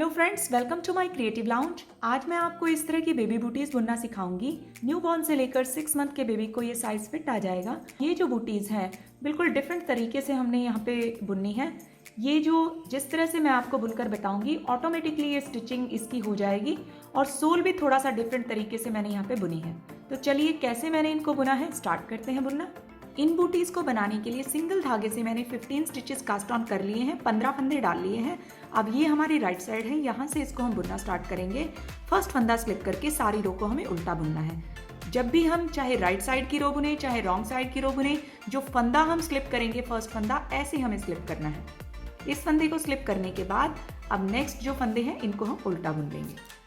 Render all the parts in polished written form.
Hello friends, welcome to my creative lounge. आज मैं आपको इस तरह की बेबी बूटीज बुनना सिखाऊंगी। न्यू बॉर्न से लेकर 6 मंथ के बेबी को ये साइज फिट आ जाएगा। ये जो बूटीज हैं बिल्कुल डिफरेंट तरीके से हमने यहाँ पे बुननी है। ये जो जिस तरह से मैं आपको बुनकर बताऊंगी ऑटोमेटिकली ये स्टिचिंग इसकी हो जाएगी और सोल भी थोड़ा सा डिफरेंट तरीके से मैंने यहाँ पे बुनी है। तो चलिए कैसे मैंने इनको बुना है स्टार्ट करते हैं बुनना। इन बूटीज को बनाने के लिए सिंगल धागे से मैंने 15 स्टिचेस कास्ट ऑन कर लिए हैं, 15 फंदे डाल लिए हैं। अब ये हमारी राइट साइड है, यहाँ से इसको हम बुनना स्टार्ट करेंगे। फर्स्ट फंदा स्लिप करके सारी रो को हमें उल्टा बुनना है। जब भी हम चाहे राइट साइड की रो बुने चाहे रॉन्ग साइड की रो बुने, जो फंदा हम स्लिप करेंगे फर्स्ट फंदा ऐसे हमें स्लिप करना है। इस फंदे को स्लिप करने के बाद अब नेक्स्ट जो फंदे हैं इनको हम उल्टा बुन लेंगे।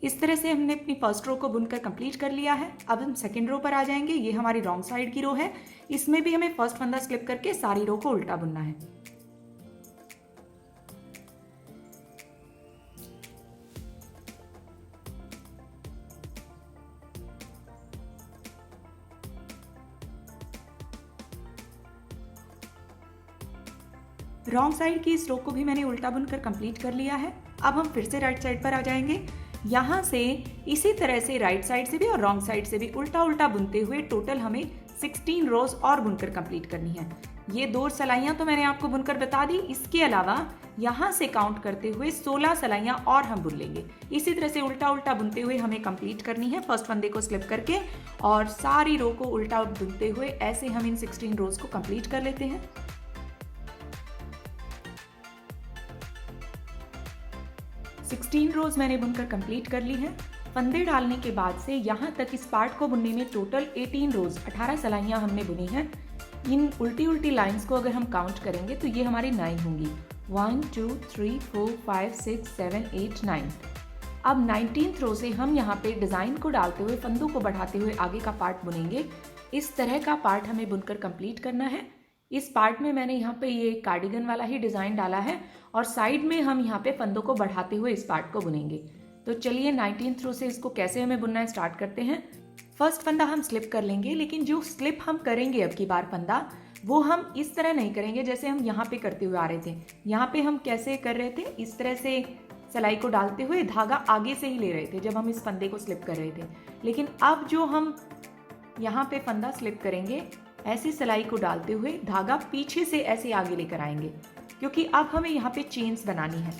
इस तरह से हमने अपनी फर्स्ट रो को बुनकर कंप्लीट कर लिया है। अब हम सेकंड रो पर आ जाएंगे। ये हमारी रॉन्ग साइड की रो है। इसमें भी हमें फर्स्ट फंदा स्लिप करके सारी रो को उल्टा बुनना है। रॉन्ग साइड की इस रो को भी मैंने उल्टा बुनकर कंप्लीट कर लिया है। अब हम फिर से राइट साइड पर आ जाएंगे। यहाँ से इसी तरह से राइट साइड से भी और रॉन्ग साइड से भी उल्टा उल्टा बुनते हुए टोटल हमें 16 रोज और बुनकर कंप्लीट करनी है। ये 2 सलाइयाँ तो मैंने आपको बुनकर बता दी। इसके अलावा यहाँ से काउंट करते हुए 16 सलाइयाँ और हम बुन लेंगे। इसी तरह से उल्टा उल्टा बुनते हुए हमें कंप्लीट करनी है फर्स्ट फंदे को स्लिप करके और सारी रो को उल्टा बुनते हुए ऐसे हम इन 16 रोज को कंप्लीट कर लेते हैं। सिक्सटीन रोज मैंने बुनकर कंप्लीट कर ली है। फंदे डालने के बाद से यहाँ तक इस पार्ट को बुनने में टोटल 18 रोज 18 सलाइयाँ हमने बुनी हैं। इन उल्टी उल्टी लाइंस को अगर हम काउंट करेंगे तो ये हमारी 9 होंगी। 1 2 3 4 5 6 7 8 9। अब 19th रो से हम यहाँ पे डिज़ाइन को डालते हुए फंदों को बढ़ाते हुए आगे का पार्ट बुनेंगे। इस तरह का पार्ट हमें बुनकर कंप्लीट करना है। इस पार्ट में मैंने यहाँ पे ये कार्डिगन वाला ही डिज़ाइन डाला है और साइड में हम यहाँ पे फंदों को बढ़ाते हुए इस पार्ट को बुनेंगे। तो चलिए 19th रो से इसको कैसे हमें बुनना है स्टार्ट करते हैं। फर्स्ट फंदा हम स्लिप कर लेंगे, लेकिन जो स्लिप हम करेंगे अब की बार फंदा वो हम इस तरह नहीं करेंगे जैसे हम यहाँ पे करते हुए आ रहे थे। यहाँ पे हम कैसे कर रहे थे, इस तरह से सिलाई को डालते हुए धागा आगे से ही ले रहे थे जब हम इस फंदे को स्लिप कर रहे थे। लेकिन अब जो हम यहाँ पे फंदा स्लिप करेंगे ऐसी सिलाई को डालते हुए धागा पीछे से ऐसे आगे लेकर आएंगे, क्योंकि अब हमें यहाँ पे चेन्स बनानी है।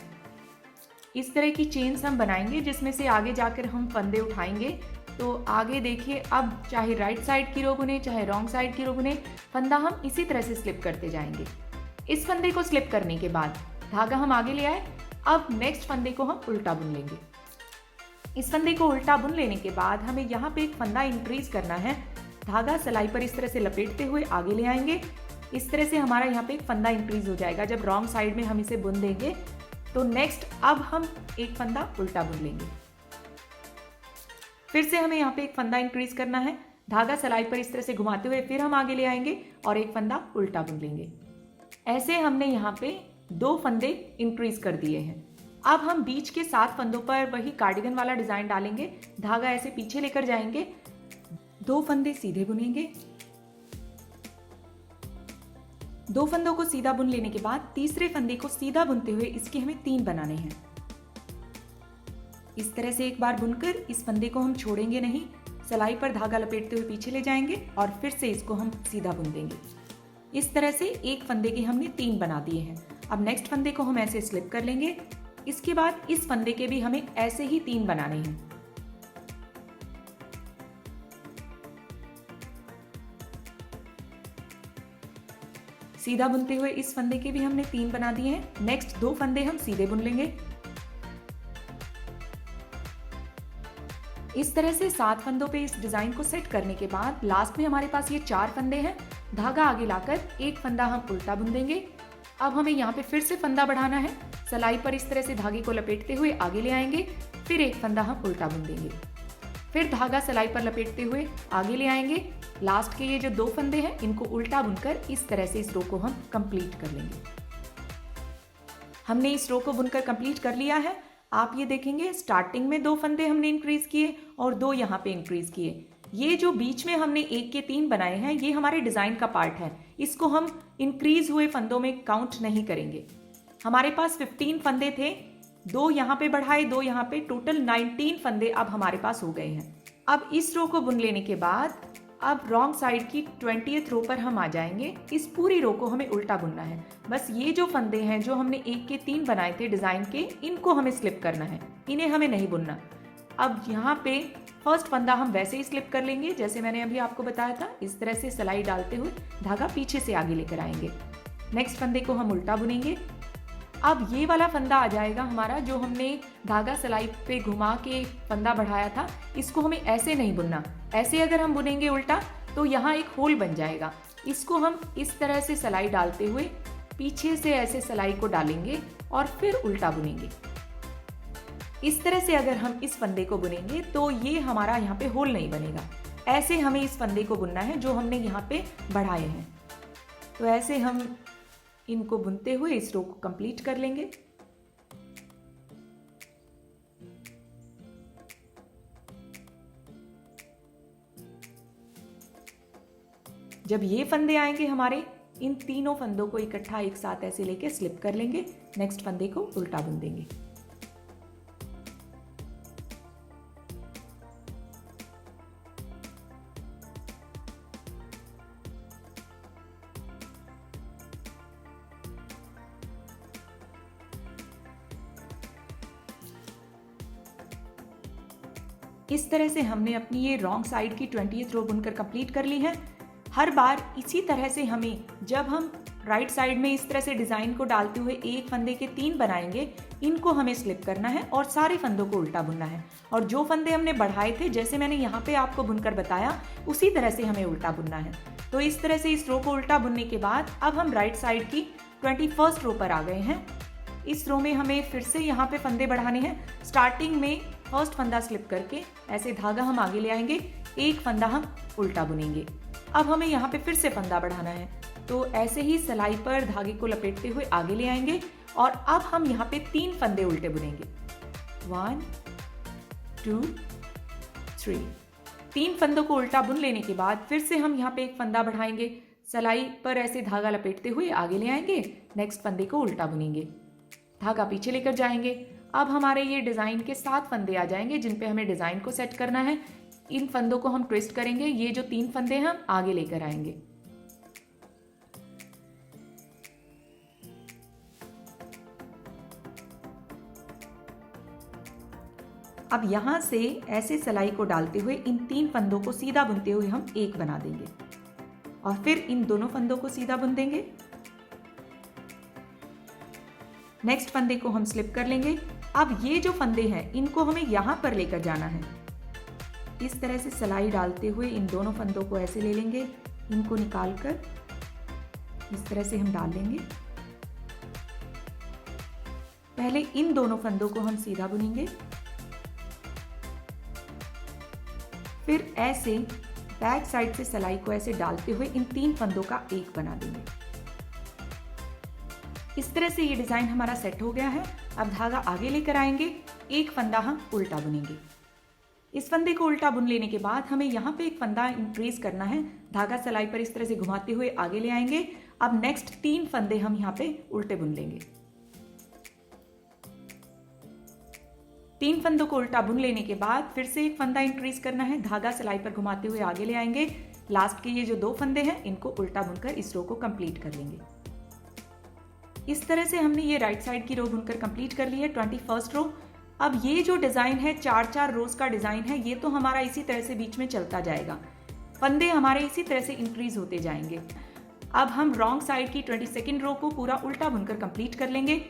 इस तरह की चेन्स हम बनाएंगे जिसमें से आगे जाकर हम फंदे उठाएंगे। तो आगे देखिए, अब चाहे राइट साइड की रो बुने चाहे रॉन्ग साइड की रो बुने, फंदा हम इसी तरह से स्लिप करते जाएंगे। इस फंदे को स्लिप करने के बाद धागा हम आगे ले आए। अब नेक्स्ट फंदे को हम उल्टा बुन लेंगे। इस फंदे को उल्टा बुन लेने के बाद हमें यहाँ पे एक फंदा इंक्रीज करना है। धागा सिलाई पर इस तरह से लपेटते हुए आगे ले आएंगे। इस तरह से हमारा यहाँ पे एक फंदा इंक्रीज हो जाएगा। जब रॉन्ग साइड में हम इसे बुन देंगे तो नेक्स्ट अब हम एक फंदा उल्टा बुन लेंगे। फिर से हमें यहाँ पे एक फंदा इंक्रीज करना है। धागा सिलाई पर इस तरह से घुमाते हुए फिर हम आगे ले आएंगे और एक फंदा उल्टा बुन लेंगे। ऐसे हमने यहाँ पे 2 फंदे इंक्रीज कर दिए हैं। अब हम बीच के 7 फंदों पर वही कार्डिगन वाला डिजाइन डालेंगे। धागा ऐसे पीछे लेकर जाएंगे, 2 फंदे सीधे बुनेंगे। 2 फंदों को सीधा बुन लेने के बाद तीसरे फंदे को सीधा बुनते हुए इसके हमें 3 बनाने हैं। इस तरह से एक बार बुनकर इस फंदे को हम छोड़ेंगे नहीं, सिलाई पर धागा लपेटते हुए पीछे ले जाएंगे और फिर से इसको हम सीधा बुन देंगे। इस तरह से एक फंदे के हमने 3 बना दिए हैं। अब नेक्स्ट फंदे को हम ऐसे स्लिप कर लेंगे। इसके बाद इस फंदे के भी हमें ऐसे ही 3 बनाने हैं। सीधा बुनते हुए इस फंदे के भी हमने 3 बना दिए हैं। नेक्स्ट 2 फंदे हम सीधे बुन लेंगे। इस तरह से 7 फंदों पे इस डिजाइन को सेट करने के बाद लास्ट में हमारे पास ये 4 फंदे हैं। धागा आगे लाकर एक फंदा हम उल्टा बुन देंगे। अब हमें यहाँ पे फिर से फंदा बढ़ाना है। सिलाई पर इस तरह से धागे को लपेटते हुए आगे ले आएंगे, फिर एक फंदा हम उल्टा बुन देंगे। फिर धागा सिलाई पर लपेटते हुए आगे ले आएंगे। लास्ट के ये जो 2 फंदे हैं इनको उल्टा बुनकर इस तरह से इस रो को हम कंप्लीट कर लेंगे। हमने इस रो को बुनकर कंप्लीट कर लिया है। आप ये देखेंगे स्टार्टिंग में 2 फंदे हमने इंक्रीज किए और 2 यहाँ पे इंक्रीज किए। ये जो बीच में हमने 1 के 3 बनाए हैं ये हमारे डिजाइन का पार्ट है, इसको हम इंक्रीज हुए फंदों में काउंट नहीं करेंगे। हमारे पास 15 फंदे थे, 2 यहाँ पे बढ़ाए, 2 यहाँ पे, टोटल 19 फंदे अब हमारे पास हो गए हैं। अब इस रो को बुन लेने के बाद अब रॉन्ग साइड की 20th रो पर हम आ जाएंगे। इस पूरी रो को हमें उल्टा बुनना है। बस ये जो फंदे हैं जो हमने 1 के 3 बनाए थे डिजाइन के, इनको हमें स्लिप करना है, इन्हें हमें नहीं बुनना। अब यहाँ पे फर्स्ट फंदा हम वैसे ही स्लिप कर लेंगे जैसे मैंने अभी आपको बताया था। इस तरह से सिलाई डालते हुए धागा पीछे से आगे लेकर आएंगे। नेक्स्ट फंदे को हम उल्टा बुनेंगे। अब ये वाला फंदा आ जाएगा हमारा जो हमने धागा सिलाई पे घुमा के फंदा बढ़ाया था, इसको हमें ऐसे नहीं बुनना। ऐसे अगर हम बुनेंगे उल्टा तो यहाँ एक होल बन जाएगा। इसको हम इस तरह से सिलाई डालते हुए पीछे से ऐसे सिलाई को डालेंगे और फिर उल्टा बुनेंगे। इस तरह से अगर हम इस फंदे को बुनेंगे तो ये हमारा यहाँ पे होल नहीं बनेगा। ऐसे हमें इस फंदे को बुनना है जो हमने यहाँ पे बढ़ाए हैं। तो ऐसे हम इनको बुनते हुए इस रो को कंप्लीट कर लेंगे। जब ये फंदे आएंगे हमारे, इन तीनों फंदों को इकट्ठा एक साथ ऐसे लेके स्लिप कर लेंगे। नेक्स्ट फंदे को उल्टा बुन देंगे। इस तरह से हमने अपनी ये रॉन्ग साइड की 20th रो बुनकर कंप्लीट कर ली है। हर बार इसी तरह से हमें, जब हम राइट साइड में इस तरह से डिजाइन को डालते हुए एक फंदे के 3 बनाएंगे, इनको हमें स्लिप करना है और सारे फंदों को उल्टा बुनना है। और जो फंदे हमने बढ़ाए थे, जैसे मैंने यहाँ पे आपको बुनकर बताया, उसी तरह से हमें उल्टा बुनना है। तो इस तरह से इस रो को उल्टा बुनने के बाद अब हम राइट साइड की 21st रो पर आ गए हैं। इस रो में हमें फिर से यहाँ पे फंदे बढ़ाने हैं। स्टार्टिंग में फर्स्ट फंदा स्लिप करके ऐसे धागा हम आगे ले आएंगे, एक फंदा हम उल्टा बुनेंगे। अब हमें यहाँ पे फिर से फंदा बढ़ाना है, तो ऐसे ही सिलाई पर धागे को लपेटते हुए आगे ले आएंगे और अब हम यहाँ पे 3 फंदे उल्टे बुनेंगे। 1 2 3। 3 फंदों को उल्टा बुन लेने के बाद फिर से हम यहाँ पे एक फंदा बढ़ाएंगे, सिलाई पर ऐसे धागा लपेटते हुए आगे ले आएंगे। नेक्स्ट फंदे को उल्टा बुनेंगे, धागा पीछे लेकर जाएंगे। अब हमारे ये डिजाइन के 7 फंदे आ जाएंगे जिन पे हमें डिजाइन को सेट करना है। इन फंदों को हम ट्विस्ट करेंगे। ये जो 3 फंदे हैं हम आगे लेकर आएंगे। अब यहां से ऐसे सिलाई को डालते हुए इन 3 फंदों को सीधा बुनते हुए हम एक बना देंगे और फिर इन दोनों फंदों को सीधा बुन देंगे। नेक्स्ट फंदे को हम स्लिप कर लेंगे। अब ये जो फंदे हैं इनको हमें यहां पर लेकर जाना है। इस तरह से सिलाई डालते हुए इन दोनों फंदों को ऐसे ले लेंगे, इनको निकालकर इस तरह से हम डाल लेंगे। पहले इन दोनों फंदों को हम सीधा बुनेंगे, फिर ऐसे बैक साइड से सिलाई को ऐसे डालते हुए इन 3 फंदों का एक बना देंगे। इस तरह से ये डिजाइन हमारा सेट हो गया है। अब धागा आगे लेकर आएंगे, एक फंदा हम उल्टा बुनेंगे। इस फंदे को उल्टा बुन लेने के बाद हमें यहाँ पे एक फंदा इंक्रीज करना है। धागा सिलाई पर इस तरह से घुमाते हुए आगे ले आएंगे। अब नेक्स्ट 3 फंदे हम यहाँ पे उल्टे बुन लेंगे। 3 फंदों को उल्टा बुन लेने के बाद फिर से एक फंदा इंक्रीज करना है। धागा सिलाई पर घुमाते हुए आगे ले आएंगे। लास्ट के ये जो 2 फंदे हैं इनको उल्टा बुनकर इस रो को कंप्लीट कर लेंगे। इस तरह से हमने ये राइट साइड की रो बुनकर कंप्लीट कर ली है, 21st रो। अब ये जो डिजाइन है 4-4 रोज का डिजाइन है, ये तो हमारा इसी तरह से बीच में चलता जाएगा। फंदे हमारे इसी तरह से इंक्रीज होते जाएंगे। अब हम रॉन्ग साइड की 22nd रो को पूरा उल्टा बुनकर कंप्लीट कर लेंगे।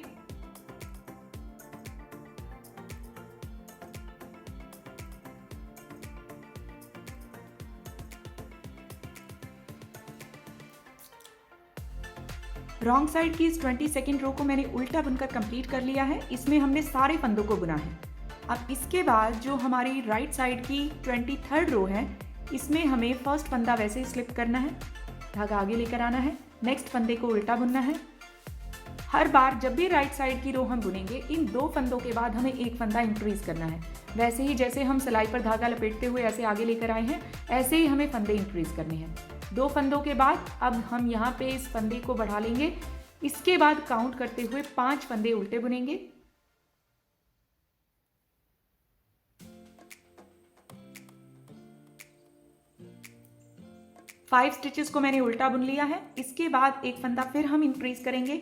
रॉन्ग साइड की इस 22nd रो को मैंने उल्टा बुनकर कंप्लीट कर लिया है। इसमें हमने सारे फंदों को बुना है। अब इसके बाद जो हमारी राइट साइड की 23rd रो है, इसमें हमें फर्स्ट फंदा वैसे ही स्लिप करना है, धागा आगे लेकर आना है, नेक्स्ट फंदे को उल्टा बुनना है। हर बार जब भी राइट साइड की रो हम बुनेंगे, इन 2 फंदों के बाद हमें एक फंदा इंक्रीज करना है। वैसे ही जैसे हम सिलाई पर धागा लपेटते हुए ऐसे आगे लेकर आए हैं, ऐसे ही हमें फंदे इंक्रीज करने हैं। 2 फंदों के बाद अब हम यहाँ पे इस फंदे को बढ़ा लेंगे। इसके बाद काउंट करते हुए 5 फंदे उल्टे बुनेंगे। फाइव स्टिचेस को मैंने उल्टा बुन लिया है। इसके बाद एक फंदा फिर हम इंक्रीज करेंगे।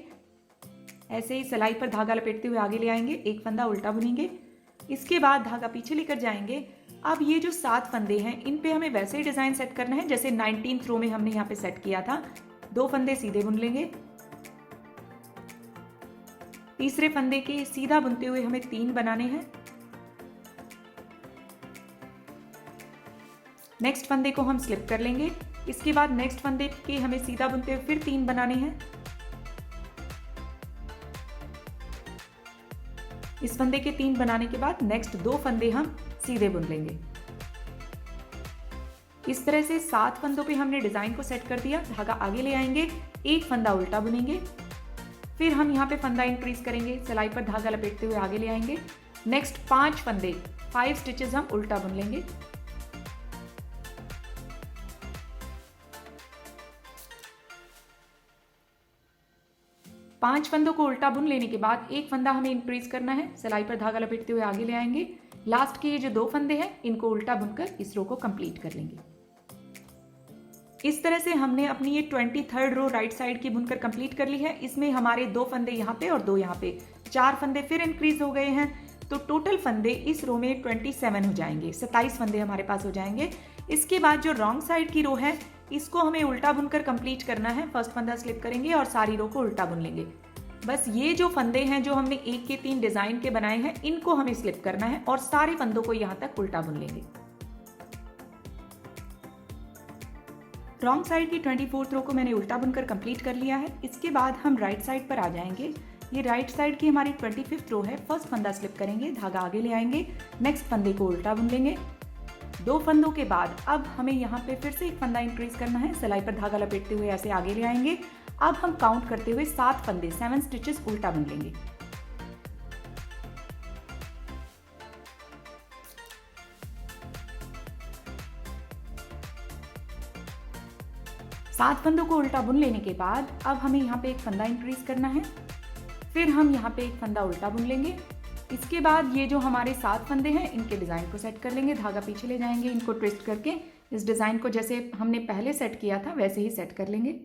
ऐसे ही सिलाई पर धागा लपेटते हुए आगे ले आएंगे, एक फंदा उल्टा बुनेंगे। इसके बाद धागा पीछे लेकर जाएंगे। अब ये जो 7 फंदे हैं, इन पे हमें वैसे ही डिजाइन सेट करना है जैसे 19th रो में हमने यहाँ पे सेट किया था। 2 फंदे सीधे बुन लेंगे। तीसरे फंदे के सीधा बुनते हुए हमें 3 बनाने हैं। नेक्स्ट फंदे को हम स्लिप कर लेंगे। इसके बाद नेक्स्ट फंदे के हमें सीधा बुनते हुए फिर 3 बनाने हैं। इस फंदे के 3 बनाने के बाद नेक्स्ट 2 फंदे हम सीधे बुन लेंगे। इस तरह से 7 फंदों पे हमने डिजाइन को सेट कर दिया। धागा आगे ले आएंगे, एक फंदा उल्टा बुनेंगे, फिर हम यहाँ पे फंदा इंक्रीज करेंगे, सिलाई पर धागा लपेटते हुए आगे ले आएंगे। नेक्स्ट 5 फंदे 5 स्टिचेस हम उल्टा बुन लेंगे। पांच फंदों को उल्टा बुन लेने के बाद एक फंदा हमें इंक्रीज करना है, सिलाई पर धागा लपेटते हुए आगे ले आएंगे। लास्ट के ये जो 2 फंदे हैं, इनको उल्टा बुनकर इस रो को कंप्लीट कर लेंगे। इस तरह से हमने अपनी ये 23rd रो राइट साइड की बुनकर कंप्लीट कर ली है। इसमें हमारे 2 फंदे यहाँ पे और 2 यहाँ पे, 4 फंदे फिर इंक्रीज हो गए हैं। तो टोटल फंदे इस रो में 27 हो जाएंगे, 27 फंदे हमारे पास हो जाएंगे। इसके बाद जो रॉन्ग साइड की रो है, इसको हमें उल्टा बुनकर कंप्लीट करना है। फर्स्ट फंदा स्लिप करेंगे और सारी रो को उल्टा बुन लेंगे। बस ये जो फंदे हैं जो हमने 1 के 3 डिजाइन के बनाए हैं, इनको हमें स्लिप करना है और सारे फंदों को यहां तक उल्टा बुन लेंगे। रॉन्ग साइड की 24th रो को मैंने उल्टा बुनकर कंप्लीट कर लिया है। इसके बाद हम राइट साइड पर आ जाएंगे। ये राइट साइड की हमारी 25th रो है। फर्स्ट फंदा स्लिप करेंगे, धागा आगे ले आएंगे, नेक्स्ट फंदे को उल्टा बुन लेंगे। 2 फंदों के बाद अब हमें यहाँ पे फिर से एक फंदा इंक्रीज करना है, सिलाई पर धागा लपेटते हुए ऐसे आगे ले आएंगे। अब हम काउंट करते हुए 7 फंदे 7 स्टिचेस उल्टा बुन लेंगे। सात फंदों को उल्टा बुन लेने के बाद अब हमें यहाँ पे एक फंदा इंक्रीज करना है, फिर हम यहाँ पे एक फंदा उल्टा बुन लेंगे। इसके बाद ये जो हमारे 7 फंदे हैं, इनके डिजाइन को सेट कर लेंगे। धागा पीछे ले जाएंगे, इनको ट्विस्ट करके इस डिजाइन को जैसे हमने पहले सेट किया था वैसे ही सेट कर लेंगे।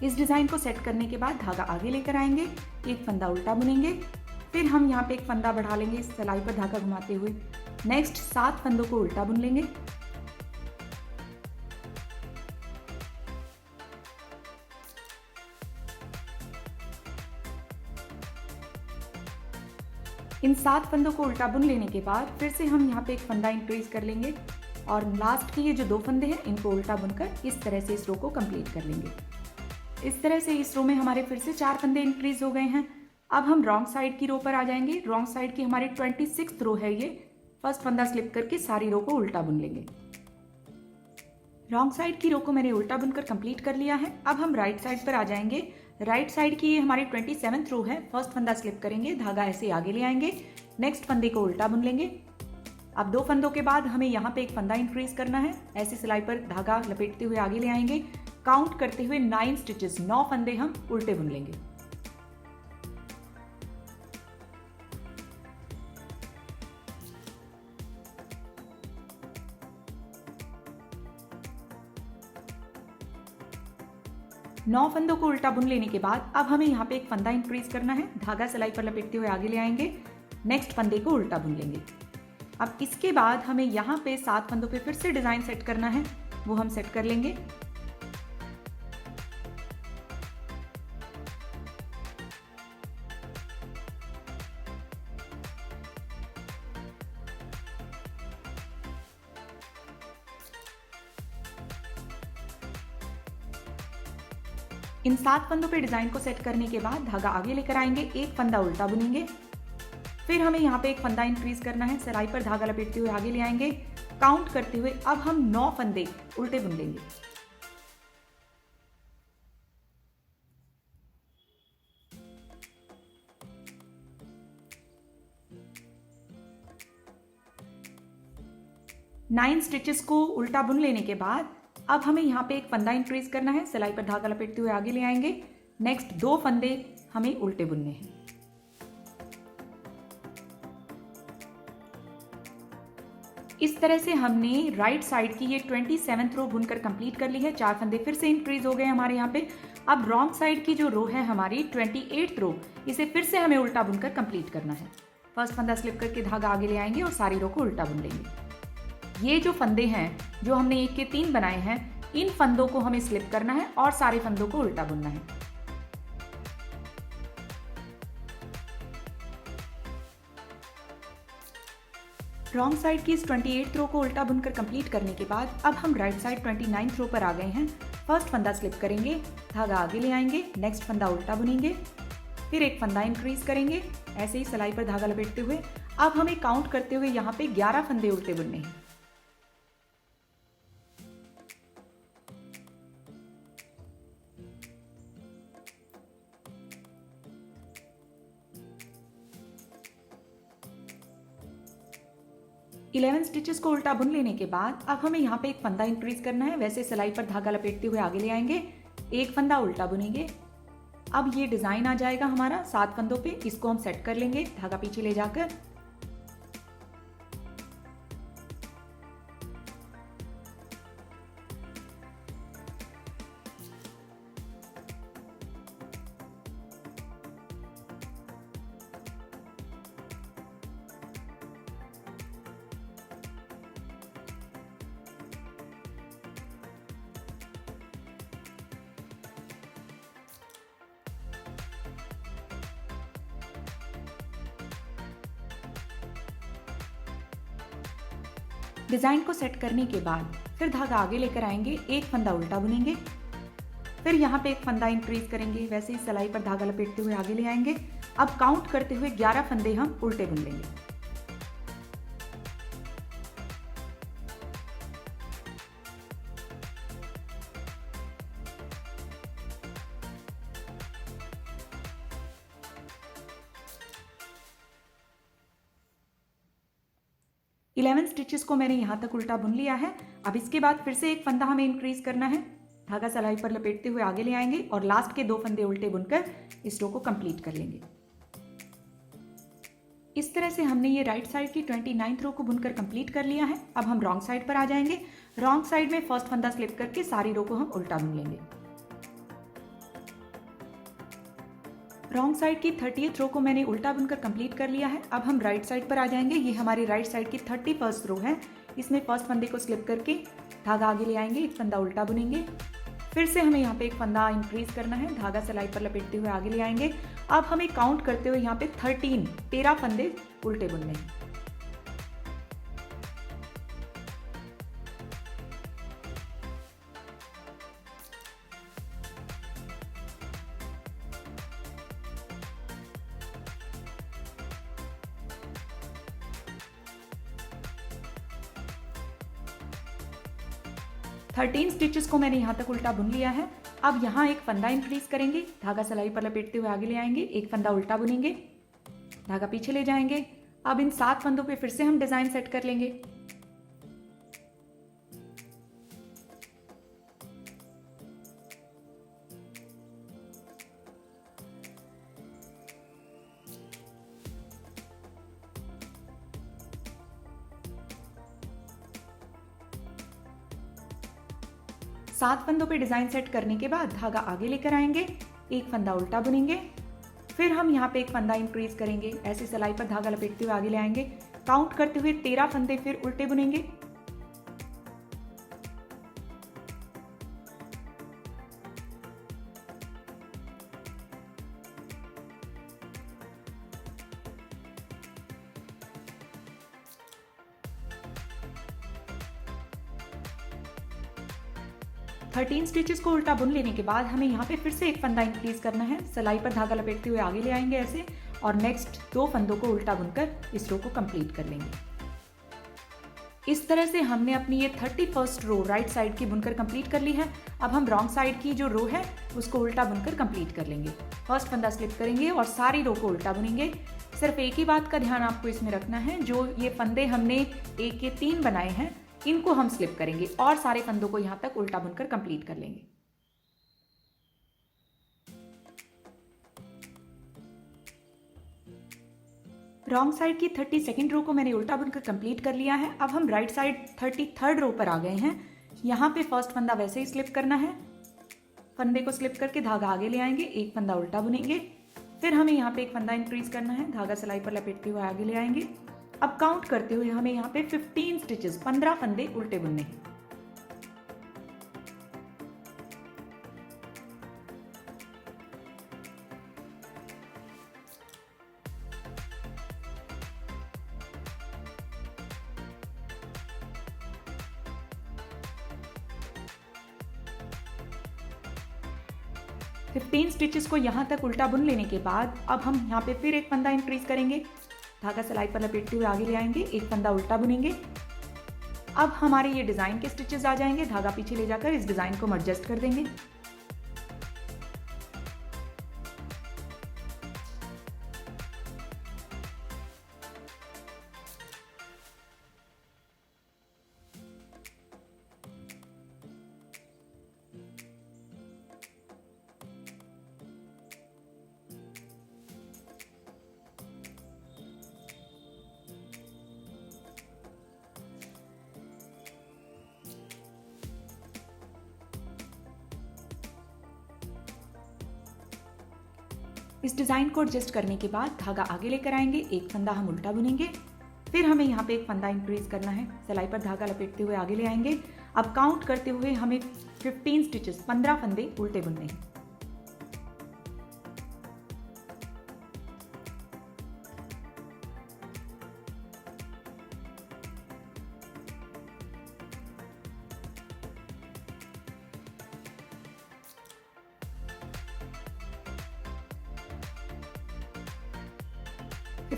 इस डिजाइन को सेट करने के बाद धागा आगे लेकर आएंगे, एक फंदा उल्टा बुनेंगे, फिर हम यहाँ पे एक फंदा बढ़ा लेंगे सिलाई पर धागा घुमाते हुए। नेक्स्ट 7 फंदों को उल्टा बुन लेंगे। इन 7 फंदों को उल्टा बुन लेने के बाद फिर से हम यहाँ पे एक फंदा इंक्रीज कर लेंगे और लास्ट के ये जो 2 फंदे हैं, इनको उल्टा बुनकर इस तरह से इस रो को कंप्लीट कर लेंगे। इस तरह से इस रो में हमारे फिर से 4 फंदे इंक्रीज हो गए हैं। अब हम रॉन्ग साइड की रो पर आ जाएंगे। रॉन्ग साइड की हमारी 26th रो है ये। फर्स्ट फंदा स्लिप करके सारी रो को उल्टा बुन लेंगे। रॉन्ग साइड की रो को मैंने उल्टा बुनकर कंप्लीट कर लिया है। अब हम राइट साइड पर आ जाएंगे। राइट साइड की ये हमारी 27th रो है। फर्स्ट फंदा स्लिप करेंगे, धागा ऐसे आगे ले आएंगे, नेक्स्ट फंदे को उल्टा बुन लेंगे। अब 2 फंदों के बाद हमें यहाँ पे एक फंदा इंक्रीज करना है। ऐसे सिलाई पर धागा लपेटते हुए आगे ले आएंगे, काउंट करते हुए 9 स्टिचेस 9 फंदे हम उल्टे बुन लेंगे। 9 फंदों को उल्टा बुन लेने के बाद अब हमें यहाँ पे एक फंदा इंक्रीज करना है। धागा सिलाई पर लपेटते हुए आगे ले आएंगे, नेक्स्ट फंदे को उल्टा बुन लेंगे। अब इसके बाद हमें यहाँ पे 7 फंदों पे फिर से डिजाइन सेट करना है, वो हम सेट कर लेंगे। इन 7 फंदों पे डिजाइन को सेट करने के बाद धागा आगे लेकर आएंगे, एक फंदा उल्टा बुनेंगे। फिर हमें यहाँ पे एक फंदा इंक्रीज करना है, सिलाई पर धागा लपेटते हुए आगे ले आएंगे। काउंट करते हुए अब हम 9 फंदे उल्टे बुन लेंगे। नाइन स्टिचेस को उल्टा बुन लेने के बाद अब हमें यहाँ पे एक फंदा इंक्रीज करना है, सिलाई पर धागा लपेटते हुए आगे ले आएंगे। नेक्स्ट 2 फंदे हमें उल्टे बुनने हैं। इस तरह से हमने राइट साइड की ये 27th रो बुनकर कंप्लीट कर ली है। 4 फंदे फिर से इंक्रीज हो गए हमारे यहाँ पे। अब रॉन्ग साइड की जो रो है हमारी 28th रो, इसे फिर से हमें उल्टा बुनकर कंप्लीट करना है। फर्स्ट फंदा स्लिप करके धागा आगे ले आएंगे और सारी रो को उल्टा बुन लेंगे। ये जो फंदे हैं जो हमने 1 के 3 बनाए हैं, इन फंदों को हमें स्लिप करना है और सारे फंदों को उल्टा बुनना है। रॉन्ग साइड की इस 28th रो को उल्टा बुनकर कंप्लीट करने के बाद अब हम राइट साइड 29th रो पर आ गए हैं। फर्स्ट फंदा स्लिप करेंगे, धागा आगे ले आएंगे, नेक्स्ट फंदा उल्टा बुनेंगे, फिर एक फंदा इंक्रीज करेंगे, ऐसे ही सिलाई पर धागा लपेटते हुए। अब हमें काउंट करते हुए यहाँ पे 11 फंदे उल्टे बुनने हैं। इलेवन स्टिचेस को उल्टा बुन लेने के बाद अब हमें यहाँ पे एक फंदा इंक्रीज करना है। वैसे सिलाई पर धागा लपेटते हुए आगे ले आएंगे, एक फंदा उल्टा बुनेंगे। अब ये डिजाइन आ जाएगा हमारा 7 फंदों पे, इसको हम सेट कर लेंगे धागा पीछे ले जाकर। डिजाइन को सेट करने के बाद फिर धागा आगे लेकर आएंगे, एक फंदा उल्टा बुनेंगे, फिर यहाँ पे एक फंदा इंक्रीज करेंगे। वैसे ही सिलाई पर धागा लपेटते हुए आगे ले आएंगे। अब काउंट करते हुए 11 फंदे हम उल्टे बुन लेंगे। इलेवन स्टिचेस को मैंने यहाँ तक उल्टा बुन लिया है। अब इसके बाद फिर से एक फंदा हमें इंक्रीज करना है, धागा सिलाई पर लपेटते हुए आगे ले आएंगे और लास्ट के 2 फंदे उल्टे बुनकर इस रो को कंप्लीट कर लेंगे। इस तरह से हमने ये राइट साइड की 29th रो को बुनकर कंप्लीट कर लिया है। अब हम रॉन्ग साइड पर आ जाएंगे। रॉन्ग साइड में फर्स्ट फंदा स्लिप करके सारी रो को हम उल्टा बुन लेंगे। रॉन्ग साइड की 30th रो को मैंने उल्टा बुनकर कंप्लीट कर लिया है। अब हम राइट साइड पर आ जाएंगे। ये हमारी राइट साइड की 31st रो है। इसमें फर्स्ट फंदे को स्लिप करके धागा आगे ले आएंगे, एक फंदा उल्टा बुनेंगे, फिर से हमें यहाँ पे एक फंदा इंक्रीज करना है, धागा सिलाई पर लपेटते हुए आगे ले आएंगे। अब हमें काउंट करते हुए यहाँ पे 13 फंदे उल्टे बुनने हैं। थर्टीन स्टिचेस को मैंने यहाँ तक उल्टा बुन लिया है। अब यहाँ एक फंदा इंक्रीज करेंगे, धागा सिलाई पर लपेटते हुए आगे ले आएंगे, एक फंदा उल्टा बुनेंगे, धागा पीछे ले जाएंगे। अब इन 7 फंदों पे फिर से हम डिजाइन सेट कर लेंगे। 7 फंदों पे डिजाइन सेट करने के बाद धागा आगे लेकर आएंगे, एक फंदा उल्टा बुनेंगे, फिर हम यहाँ पे एक फंदा इंक्रीज करेंगे, ऐसे सिलाई पर धागा लपेटते हुए आगे ले आएंगे, काउंट करते हुए 13 फंदे फिर उल्टे बुनेंगे। थर्टीन स्टिचेस को उल्टा बुन लेने के बाद हमें यहाँ पे फिर से एक फंदा इंक्रीज करना है, सिलाई पर धागा लपेटते हुए आगे ले आएंगे ऐसे, और नेक्स्ट 2 फंदों को उल्टा बुनकर इस रो को कंप्लीट कर लेंगे। इस तरह से हमने अपनी ये 31st रो राइट साइड की बुनकर कंप्लीट कर ली है। अब हम रॉन्ग साइड की जो रो है उसको उल्टा बुनकर कंप्लीट कर लेंगे। फर्स्ट फंदा स्लिप करेंगे और सारी रो को उल्टा बुनेंगे। सिर्फ एक ही बात का ध्यान आपको इसमें रखना है, जो ये फंदे हमने एक के 3 बनाए हैं इनको हम स्लिप करेंगे और सारे फंदों को यहां तक उल्टा बुनकर कंप्लीट कर लेंगे। रॉन्ग साइड की 32nd रो को मैंने उल्टा बुनकर कंप्लीट कर लिया है। अब हम राइट साइड 33rd रो पर आ गए हैं। यहाँ पे फर्स्ट फंदा वैसे ही स्लिप करना है, फंदे को स्लिप करके धागा आगे ले आएंगे, एक फंदा उल्टा बुनेंगे, फिर हमें यहाँ पे एक फंदा इंक्रीज करना है, धागा सिलाई पर लपेटते हुए आगे ले आएंगे। अब काउंट करते हुए हमें यहाँ पे 15 स्टिचेस 15 फंदे उल्टे बुनने हैं। फिफ्टीन स्टिचेस को यहाँ तक उल्टा बुन लेने के बाद अब हम यहाँ पे फिर एक फंदा इंक्रीज करेंगे, धागा सिलाई पर लपेटते हुए आगे ले आएंगे, एक फंदा उल्टा बुनेंगे। अब हमारे ये डिजाइन के स्टिचेस आ जाएंगे, धागा पीछे ले जाकर इस डिजाइन को एडजस्ट कर देंगे। इस डिजाइन को एडजस्ट करने के बाद धागा आगे लेकर आएंगे, एक फंदा हम उल्टा बुनेंगे, फिर हमें यहाँ पे एक फंदा इंक्रीज करना है, सिलाई पर धागा लपेटते हुए आगे ले आएंगे। अब काउंट करते हुए हमें 15 स्टिचेस 15 फंदे उल्टे बुनने हैं।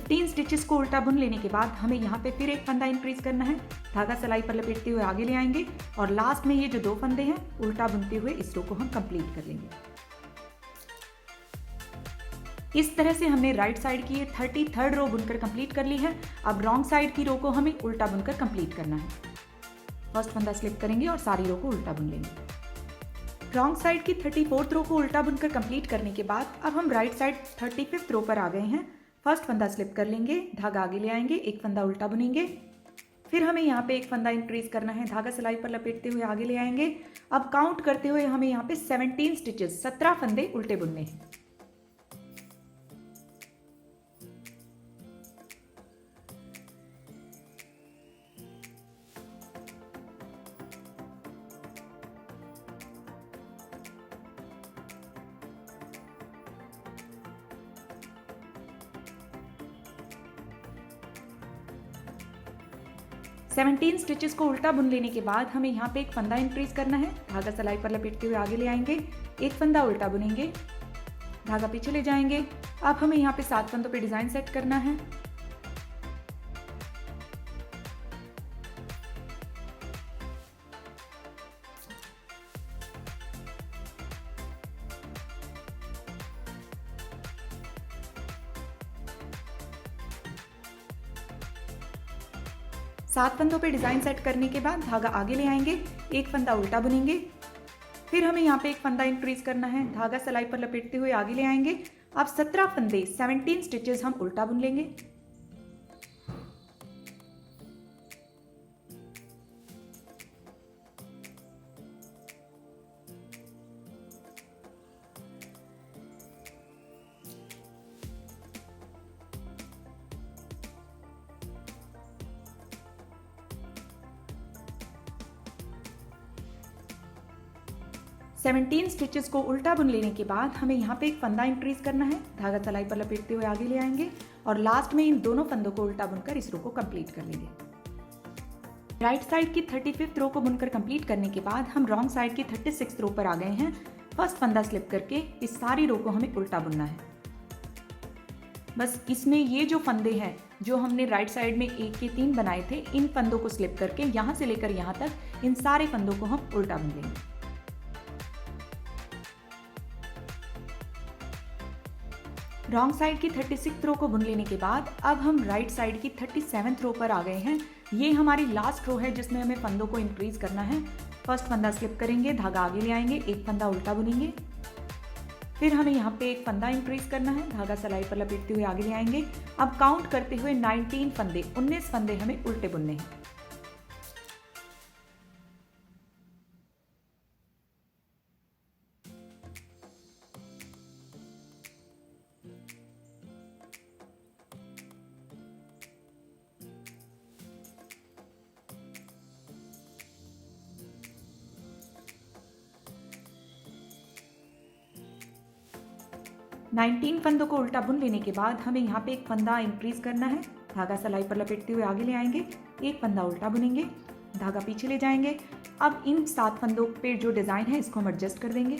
तीन स्टिचेस को उल्टा बुन लेने के बाद हमें यहाँ पे फिर एक फंदा इंक्रीज करना है, धागा सिलाई पर लपेटते हुए आगे ले आएंगे और लास्ट में ये जो 2 फंदे हैं उल्टा बुनते हुए इस रो को हम कंप्लीट कर लेंगे। इस तरह से हमने राइट साइड की ये 33rd रो बुनकर कंप्लीट कर ली है। अब रॉन्ग साइड की रो को हमें उल्टा बुनकर कंप्लीट करना है। फर्स्ट फंदा स्लिप करेंगे और सारी रो को उल्टा बुन लेंगे। रॉन्ग साइड की 34th रो को उल्टा बुनकर कंप्लीट करने के बाद अब हम राइट साइड 35th रो पर आ गए हैं। फर्स्ट फंदा स्लिप कर लेंगे, धागा आगे ले आएंगे, एक फंदा उल्टा बुनेंगे, फिर हमें यहाँ पे एक फंदा इंक्रीज करना है, धागा सिलाई पर लपेटते हुए आगे ले आएंगे। अब काउंट करते हुए हमें यहाँ पे 17 स्टिचेस 17 फंदे उल्टे बुनने हैं। सेवनटीन स्टिचेस को उल्टा बुन लेने के बाद हमें यहाँ पे एक फंदा इंक्रीज करना है, धागा सिलाई पर लपेटते हुए आगे ले आएंगे, एक फंदा उल्टा बुनेंगे, धागा पीछे ले जाएंगे। अब हमें यहाँ पे 7 फंदों पे डिजाइन सेट करना है। सात फंदों पे डिजाइन सेट करने के बाद धागा आगे ले आएंगे, एक फंदा उल्टा बुनेंगे, फिर हमें यहाँ पे एक फंदा इंक्रीज करना है, धागा सिलाई पर लपेटते हुए आगे ले आएंगे। अब 17 फंदे 17 स्टिचेस हम उल्टा बुन लेंगे। 17 स्टिचेस को उल्टा बुन लेने के बाद हमें यहाँ पे एक फंदा इंक्रीज करना है। धागा सलाई पर लपेटते हुए आगे ले आएंगे और लास्ट में इन दोनों फंदों को उल्टा बुनकर इस रो को कंप्लीट कर लेंगे। राइट साइड की 35th रो को बुनकर कंप्लीट करने के बाद हम रॉन्ग साइड की 36th रो पर आ गए हैं। फर्स्ट फंदा स्लिप करके इस सारी रो को हमें उल्टा बुनना है। बस इसमें ये जो फंदे हैं जो हमने राइट साइड में 1 के 3 बनाए थे, इन फंदों को स्लिप करके यहाँ से लेकर यहाँ तक इन सारे फंदों को हम उल्टा बुन लेंगे। रॉन्ग साइड की 36th रो को बुन लेने के बाद अब हम राइट साइड की 37th रो पर आ गए हैं। ये हमारी लास्ट रो है जिसमें हमें फंदों को इंक्रीज करना है। फर्स्ट फंदा स्लिप करेंगे, धागा आगे ले आएंगे, एक फंदा उल्टा बुनेंगे, फिर हमें यहाँ पे एक फंदा इंक्रीज करना है, धागा सलाई पर लपेटते हुए आगे ले आएंगे। अब काउंट करते हुए 19 फंदे हमें उल्टे बुनने हैं। फंदों को उल्टा बुन लेने के बाद हमें यहाँ पे एक फंदा इंक्रीज करना है। धागा सलाई पर लपेटते हुए आगे ले आएंगे, एक फंदा उल्टा बुनेंगे, धागा पीछे ले जाएंगे। अब इन 7 फंदों पे जो डिजाइन है इसको हम एडजस्ट कर देंगे।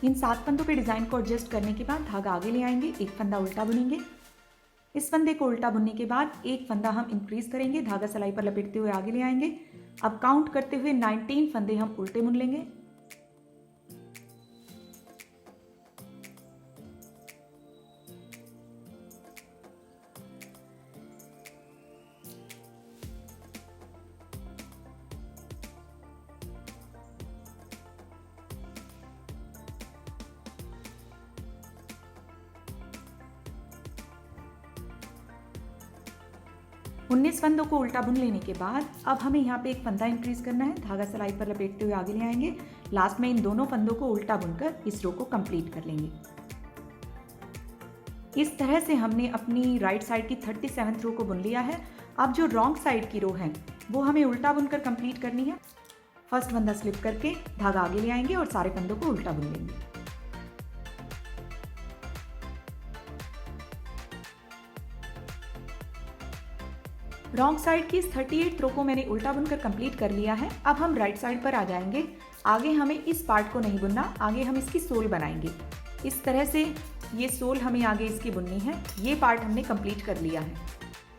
इन 7 फंदों पे डिजाइन को एडजस्ट करने के बाद धागा आगे ले आएंगे, एक फंदा उल्टा बुनेंगे। इस फंदे को उल्टा बुनने के बाद एक फंदा हम इंक्रीज करेंगे, धागा सलाई पर लपेटते हुए आगे ले आएंगे। अब काउंट करते हुए 19 फंदे हम उल्टे बुन लेंगे। उन्नीस फंदों को उल्टा बुन लेने के बाद अब हमें यहाँ पे एक फंदा इंक्रीज करना है, धागा सलाई पर लपेटते हुए आगे ले आएंगे। लास्ट में इन दोनों फंदों को उल्टा बुनकर इस रो को कंप्लीट कर लेंगे। इस तरह से हमने अपनी राइट साइड की 37th रो को बुन लिया है। अब जो रॉन्ग साइड की रो है वो हमें उल्टा बुनकर कंप्लीट करनी है। फर्स्ट फंदा स्लिप करके धागा आगे ले आएंगे और सारे फंदों को उल्टा बुन लेंगे। रॉन्ग साइड की इस 38th रो को मैंने उल्टा बुनकर कंप्लीट कर लिया है। अब हम राइट साइड पर आ जाएंगे। आगे हमें इस पार्ट को नहीं बुनना, आगे हम इसकी सोल बनाएंगे। इस तरह से ये सोल हमें आगे इसकी बुननी है। ये पार्ट हमने कंप्लीट कर लिया है।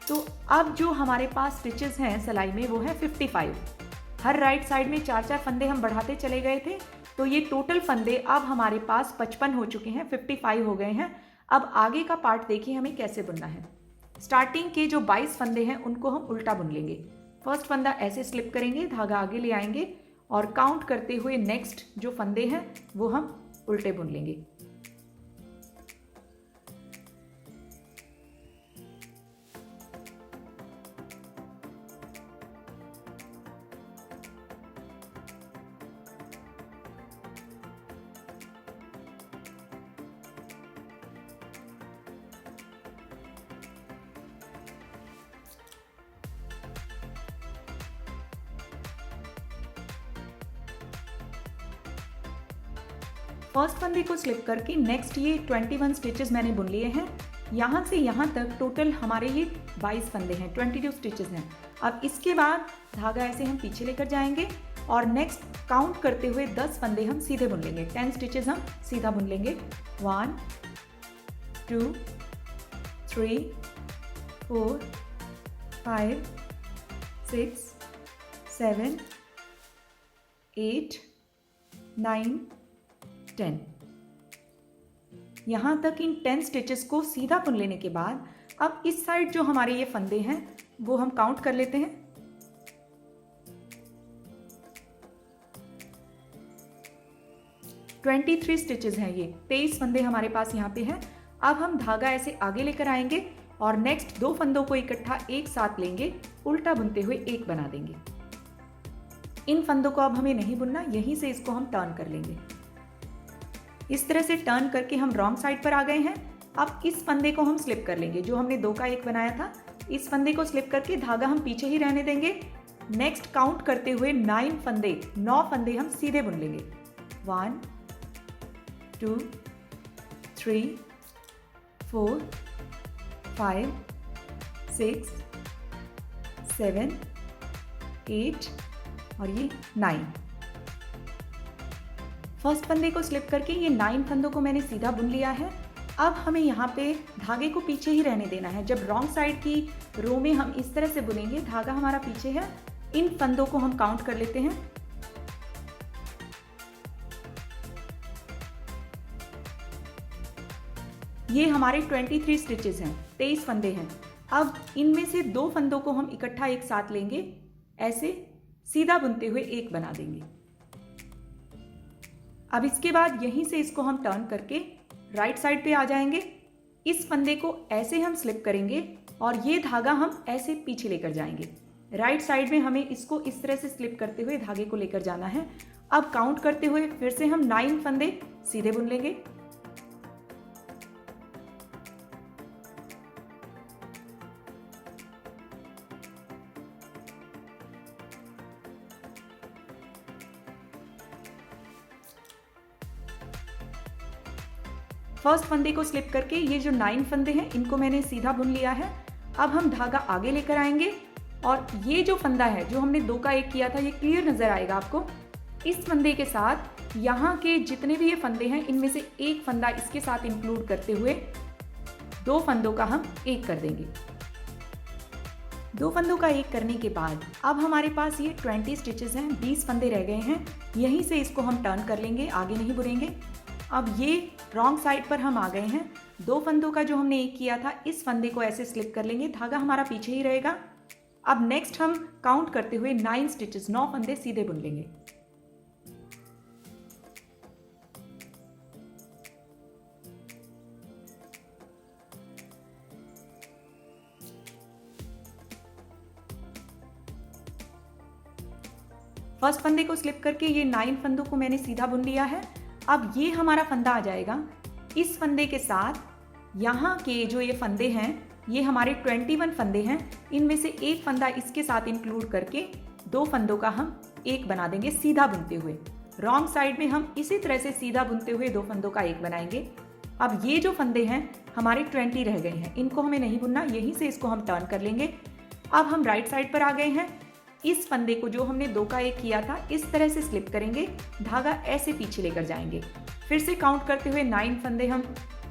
तो अब जो हमारे पास स्टिचेस हैं सिलाई में वो है 55। हर राइट साइड में 4-4 फंदे हम बढ़ाते चले गए थे, तो ये टोटल फंदे अब हमारे पास 55 हो चुके हैं, 55 हो गए हैं। अब आगे का पार्ट देखिए हमें कैसे बुनना है। स्टार्टिंग के जो 22 फंदे हैं उनको हम उल्टा बुन लेंगे। फर्स्ट फंदा ऐसे स्लिप करेंगे, धागा आगे ले आएंगे और काउंट करते हुए नेक्स्ट जो फंदे हैं वो हम उल्टे बुन लेंगे। फर्स्ट फंदे को स्लिप करके नेक्स्ट ये 21 स्टिचेस मैंने बुन लिए हैं। यहाँ से यहाँ तक टोटल हमारे ये 22 फंदे हैं, 22 स्टिचेस हैं। अब इसके बाद धागा ऐसे हम पीछे लेकर जाएंगे और नेक्स्ट काउंट करते हुए 10 फंदे हम सीधे बुन लेंगे। 10 स्टिचेस हम सीधा बुन लेंगे। 1 2 3 4 5 6 7 8 9 10। यहाँ तक इन 10 स्टिचेस को सीधा बुन लेने के बाद अब इस साइड जो हमारे ये फंदे हैं वो हम काउंट कर लेते हैं। 23 स्टिचेस हैं, ये 23 फंदे हमारे पास यहाँ पे हैं। अब हम धागा ऐसे आगे लेकर आएंगे और नेक्स्ट 2 फंदों को इकट्ठा एक साथ लेंगे, उल्टा बुनते हुए एक बना देंगे। इन फंदों को अब हमें नहीं बुनना, यहीं से इसको हम टर्न कर लेंगे। इस तरह से टर्न करके हम रॉन्ग साइड पर आ गए हैं। अब इस फंदे को हम स्लिप कर लेंगे, जो हमने 2 का 1 बनाया था, इस फंदे को स्लिप करके धागा हम पीछे ही रहने देंगे। नेक्स्ट काउंट करते हुए 9 फंदे हम सीधे बुन लेंगे। 1 2 3 4 5 6 7 8 और ये 9। फर्स्ट फंदे को स्लिप करके ये 9 फंदों को मैंने सीधा बुन लिया है। अब हमें यहाँ पे धागे को पीछे ही रहने देना है। जब रॉन्ग साइड की रो में हम इस तरह से बुनेंगे, धागा हमारा पीछे है। इन फंदों को हम काउंट कर लेते हैं। ये हमारे 23 स्टिचेस हैं, 23 फंदे हैं। अब इनमें से 2 फंदों को हम इकट्ठा एक साथ लेंगे, ऐसे सीधा बुनते हुए एक बना देंगे। अब इसके बाद यहीं से इसको हम टर्न करके राइट साइड पे आ जाएंगे। इस फंदे को ऐसे हम स्लिप करेंगे और ये धागा हम ऐसे पीछे लेकर जाएंगे। राइट साइड में हमें इसको इस तरह से स्लिप करते हुए धागे को लेकर जाना है। अब काउंट करते हुए फिर से हम 9 फंदे सीधे बुन लेंगे। फर्स्ट फंदे को स्लिप करके ये जो 9 फंदे हैं, इनको मैंने सीधा बुन लिया है। अब हम धागा आगे लेकर आएंगे और ये जो फंदा है, जो हमने 2 का 1 किया था, ये क्लियर नजर आएगा आपको। इस फंदे के साथ यहाँ के जितने भी ये फंदे हैं, इनमें से एक फंदा इसके साथ इंक्लूड करते हुए 2 फंदों का हम 1 कर देंगे। 2 फंदों का 1 करने के बाद अब हमारे पास ये 20 स्टिचेस हैं, 20 फंदे रह गए हैं। यहीं से इसको हम टर्न कर लेंगे, आगे नहीं बुनेंगे। अब ये रॉन्ग साइड पर हम आ गए हैं। 2 फंदों का जो हमने 1 किया था, इस फंदे को ऐसे स्लिप कर लेंगे, धागा हमारा पीछे ही रहेगा। अब नेक्स्ट हम काउंट करते हुए 9 स्टिचेस, 9 फंदे सीधे बुन लेंगे। फर्स्ट फंदे को स्लिप करके ये 9 फंदों को मैंने सीधा बुन लिया है। अब ये हमारा फंदा आ जाएगा। इस फंदे के साथ यहाँ के जो ये फंदे हैं, ये हमारे 21 फंदे हैं। इनमें से एक फंदा इसके साथ इंक्लूड करके 2 फंदों का हम 1 बना देंगे सीधा बुनते हुए। रॉन्ग साइड में हम इसी तरह से सीधा बुनते हुए 2 फंदों का 1 बनाएंगे। अब ये जो फंदे हैं हमारे 20 रह गए हैं, इनको हमें नहीं बुनना, यहीं से इसको हम टर्न कर लेंगे। अब हम राइट साइड पर आ गए हैं। इस फंदे को जो हमने 2 का 1 किया था, इस तरह से स्लिप करेंगे, धागा ऐसे पीछे लेकर जाएंगे। फिर से काउंट करते हुए 9 फंदे हम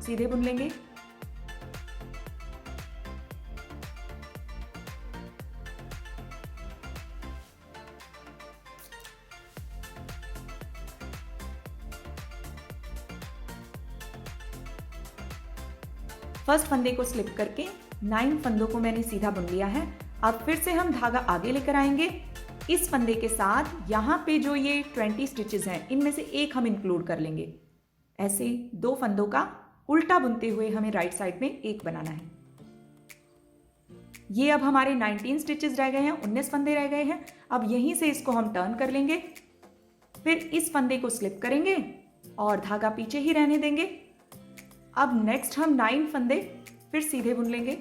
सीधे बुन लेंगे। फर्स्ट फंदे को स्लिप करके 9 फंदों को मैंने सीधा बुन लिया है। अब फिर से हम धागा आगे लेकर आएंगे। इस फंदे के साथ यहाँ पे जो ये 20 स्टिचेस हैं, इनमें से एक हम इंक्लूड कर लेंगे। ऐसे 2 फंदों का उल्टा बुनते हुए हमें राइट साइड में 1 बनाना है। ये अब हमारे 19 स्टिचेस रह गए हैं, 19 फंदे रह गए हैं। अब यहीं से इसको हम टर्न कर लेंगे, फिर इस फंदे को स्लिप करेंगे और धागा पीछे ही रहने देंगे। अब नेक्स्ट हम 9 फंदे फिर सीधे बुन लेंगे।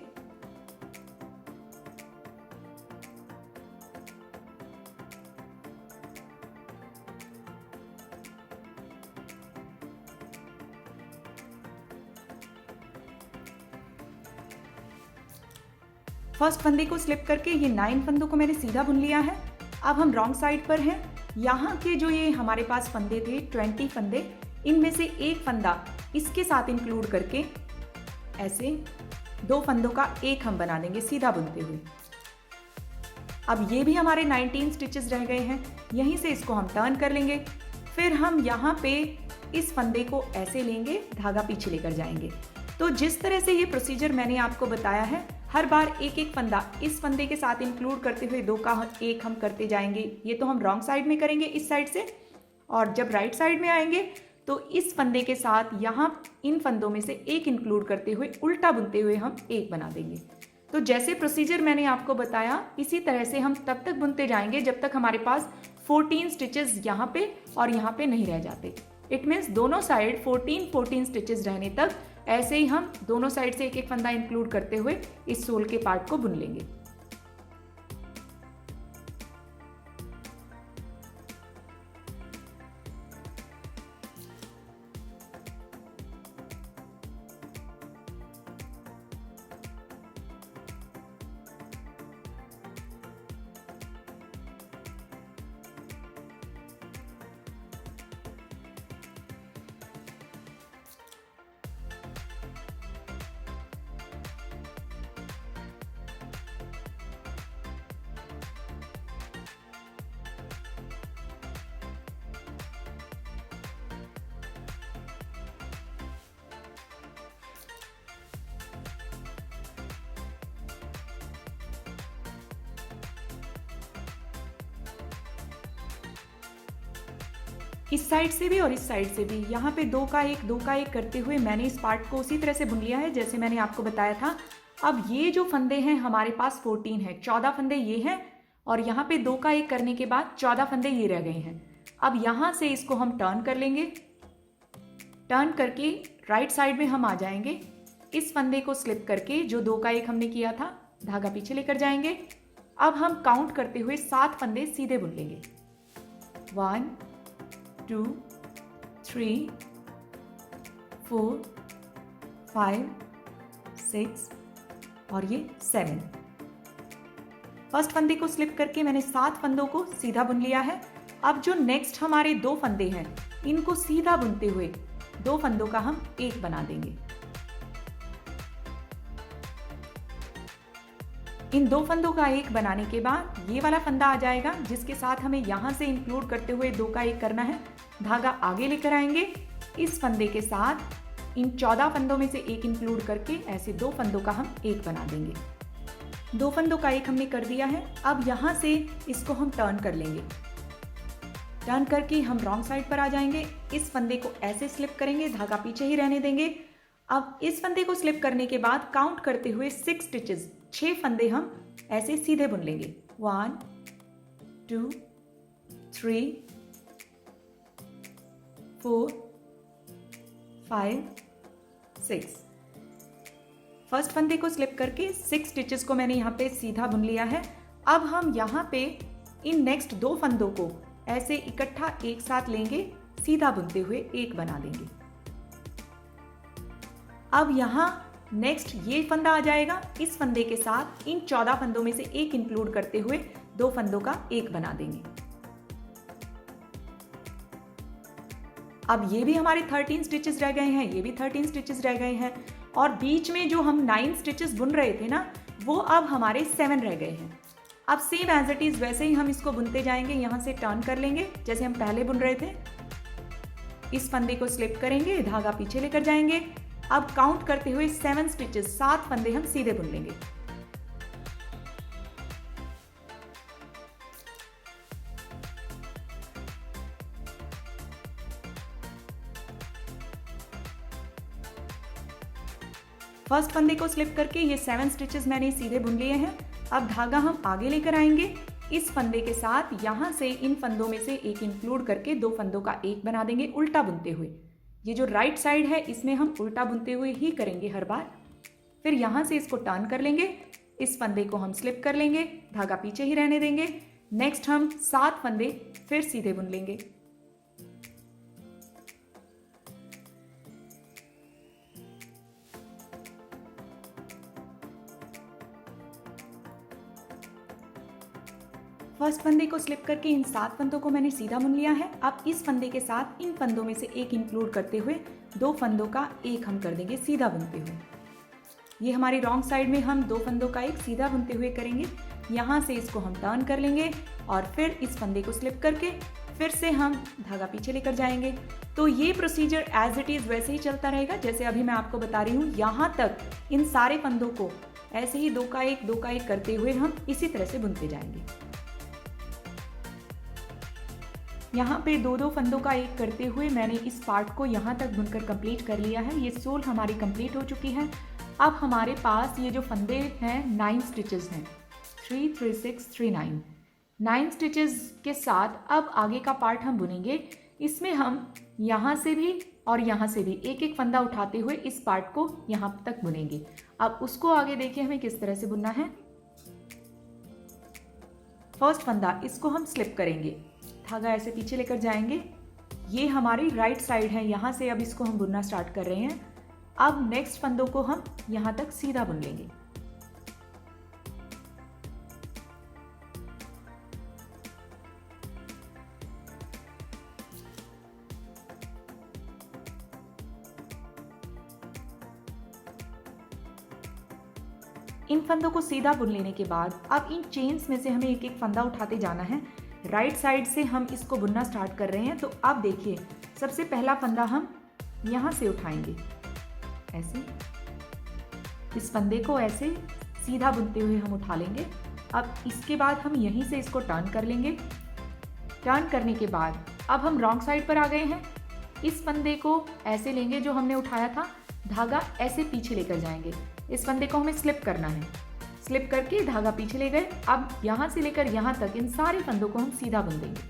फर्स्ट फंदे को स्लिप करके ये 9 फंदों को मैंने सीधा बुन लिया है। अब हम रॉन्ग साइड पर हैं। यहाँ के जो ये हमारे पास फंदे थे 20 फंदे, इनमें से एक फंदा इसके साथ इंक्लूड करके ऐसे 2 फंदों का 1 हम बना देंगे सीधा बुनते हुए। अब ये भी हमारे 19 स्टिचेस रह गए हैं, यहीं से इसको हम टर्न कर लेंगे। फिर हम यहाँ पे इस फंदे को ऐसे लेंगे, धागा पीछे लेकर जाएंगे। तो जिस तरह से ये प्रोसीजर मैंने आपको बताया है, हर बार एक एक फंदा इस फंदे के साथ इंक्लूड करते हुए 2 का 1 हम करते जाएंगे। ये तो हम रॉन्ग साइड में करेंगे इस साइड से, और जब राइट साइड में आएंगे तो इस फंदे के साथ यहाँ इन फंदों में से एक इंक्लूड करते हुए उल्टा बुनते हुए हम एक बना देंगे। तो जैसे प्रोसीजर मैंने आपको बताया इसी तरह से हम तब तक बुनते जाएंगे जब तक हमारे पास 14 स्टिचेस यहाँ पे और यहाँ पे नहीं रह जाते। इट मीन्स दोनों साइड 14 स्टिचेस रहने तक ऐसे ही हम दोनों साइड से एक एक फंदा इंक्लूड करते हुए इस सोल के पार्ट को बुन लेंगे। इस साइड से भी और इस साइड से भी यहाँ पे दो का एक करते हुए मैंने इस पार्ट को उसी तरह से बुन लिया है जैसे मैंने आपको बताया था। अब ये जो फंदे हैं हमारे पास 14 है, 14 फंदे ये हैं और यहाँ पे 2 का 1 करने के बाद 14 फंदे ये रह गए हैं। अब यहाँ से इसको हम टर्न कर लेंगे। टर्न करके राइट साइड में हम आ जाएंगे। इस फंदे को स्लिप करके जो 2 का 1 हमने किया था धागा पीछे लेकर जाएंगे। अब हम काउंट करते हुए 7 फंदे सीधे बुन लेंगे। 1 2 3 4 5 6 और ये 7। फर्स्ट फंदे को स्लिप करके मैंने 7 फंदों को सीधा बुन लिया है। अब जो नेक्स्ट हमारे 2 फंदे हैं इनको सीधा बुनते हुए 2 फंदों का हम एक बना देंगे। इन 2 फंदों का एक बनाने के बाद ये वाला फंदा आ जाएगा जिसके साथ हमें यहां से इंक्लूड करते हुए 2 का 1 करना है। धागा आगे लेकर आएंगे। इस फंदे के साथ इन 14 फंदों में से एक इंक्लूड करके ऐसे 2 फंदों का हम एक बना देंगे। 2 फंदों का एक हमने कर दिया है। अब यहां से इसको हम टर्न कर लेंगे। टर्न करके हम रॉन्ग साइड पर आ जाएंगे। इस फंदे को ऐसे स्लिप करेंगे, धागा पीछे ही रहने देंगे। अब इस फंदे को स्लिप करने के बाद काउंट करते हुए 6 स्टिचेस, 6 फंदे हम ऐसे सीधे बुन लेंगे। 1 2 3 4 5 6। फर्स्ट फंदे को स्लिप करके 6 स्टिचेस को मैंने यहाँ पे सीधा बुन लिया है। अब हम यहाँ पे इन नेक्स्ट 2 फंदों को ऐसे इकट्ठा एक साथ लेंगे, सीधा बुनते हुए एक बना देंगे। अब यहाँ नेक्स्ट ये फंदा आ जाएगा। इस फंदे के साथ इन 14 फंदों में से एक इंक्लूड करते हुए 2 फंदों का एक बना देंगे। अब ये भी हमारे 13 स्टिचेस रह गए हैं, ये भी 13 स्टिचेस रह गए हैं और बीच में जो हम 9 स्टिचेस बुन रहे थे ना वो अब हमारे 7 रह गए हैं। अब सेम एज इट इज वैसे ही हम इसको बुनते जाएंगे। यहाँ से टर्न कर लेंगे जैसे हम पहले बुन रहे थे। इस फंदे को स्लिप करेंगे, धागा पीछे लेकर जाएंगे। अब काउंट करते हुए 7 स्टिचेस, 7 फंदे हम सीधे बुन लेंगे। फर्स्ट फंदे को स्लिप करके ये 7 स्टिचेस मैंने सीधे बुन लिए हैं। अब धागा हम आगे लेकर आएंगे। इस फंदे के साथ यहाँ से इन फंदों में से एक इंक्लूड करके 2 फंदों का एक बना देंगे उल्टा बुनते हुए। ये जो राइट साइड है इसमें हम उल्टा बुनते हुए ही करेंगे हर बार। फिर यहाँ से इसको टर्न कर लेंगे। इस फंदे को हम स्लिप कर लेंगे, धागा पीछे ही रहने देंगे। नेक्स्ट हम 7 फंदे फिर सीधे बुन लेंगे। फर्स्ट फंदे को स्लिप करके इन 7 फंदों को मैंने सीधा बुन लिया है। अब इस फंदे के साथ इन फंदों में से एक इंक्लूड करते हुए 2 फंदों का एक हम कर देंगे सीधा बुनते हुए। ये हमारी रॉन्ग साइड में हम 2 फंदों का एक सीधा बुनते हुए करेंगे। यहाँ से इसको हम टर्न कर लेंगे और फिर इस फंदे को स्लिप करके फिर से हम धागा पीछे लेकर जाएंगे। तो ये प्रोसीजर एज इट इज वैसे ही चलता रहेगा जैसे अभी मैं आपको बता रही हूँ। यहाँ तक इन सारे फंदों को ऐसे ही 2 का 1 करते हुए हम इसी तरह से बुनते जाएंगे। यहाँ पे दो दो फंदों का एक करते हुए मैंने इस पार्ट को यहाँ तक बुनकर कंप्लीट कर लिया है। ये सोल हमारी कंप्लीट हो चुकी है। अब हमारे पास ये जो फंदे हैं 9 स्टिचेस हैं, 3 3 6 3 9 9 स्टिचेस के साथ अब आगे का पार्ट हम बुनेंगे। इसमें हम यहाँ से भी और यहाँ से भी एक एक फंदा उठाते हुए इस पार्ट को यहाँ तक बुनेंगे। अब उसको आगे देखिए हमें किस तरह से बुनना है। फर्स्ट फंदा, इसको हम स्लिप करेंगे, धागा ऐसे पीछे लेकर जाएंगे। ये हमारी राइट साइड है, यहाँ से अब इसको हम बुनना स्टार्ट कर रहे हैं। अब नेक्स्ट फंदों को हम यहाँ तक सीधा बुन लेंगे। इन फंदों को सीधा बुन लेने के बाद अब इन चेन्स में से हमें एक एक फंदा उठाते जाना है। राइट साइड से हम इसको बुनना स्टार्ट कर रहे हैं। तो अब देखिए, सबसे पहला फंदा हम यहाँ से उठाएंगे, ऐसे इस फंदे को ऐसे सीधा बुनते हुए हम उठा लेंगे। अब इसके बाद हम यहीं से इसको टर्न कर लेंगे। टर्न करने के बाद अब हम रॉन्ग साइड पर आ गए हैं। इस फंदे को ऐसे लेंगे जो हमने उठाया था, धागा ऐसे पीछे लेकर जाएंगे। इस फंदे को हमें स्लिप करना है, स्लिप करके धागा पीछे ले गए। अब यहाँ से लेकर यहाँ तक इन सारे फंदों को हम सीधा बुन देंगे।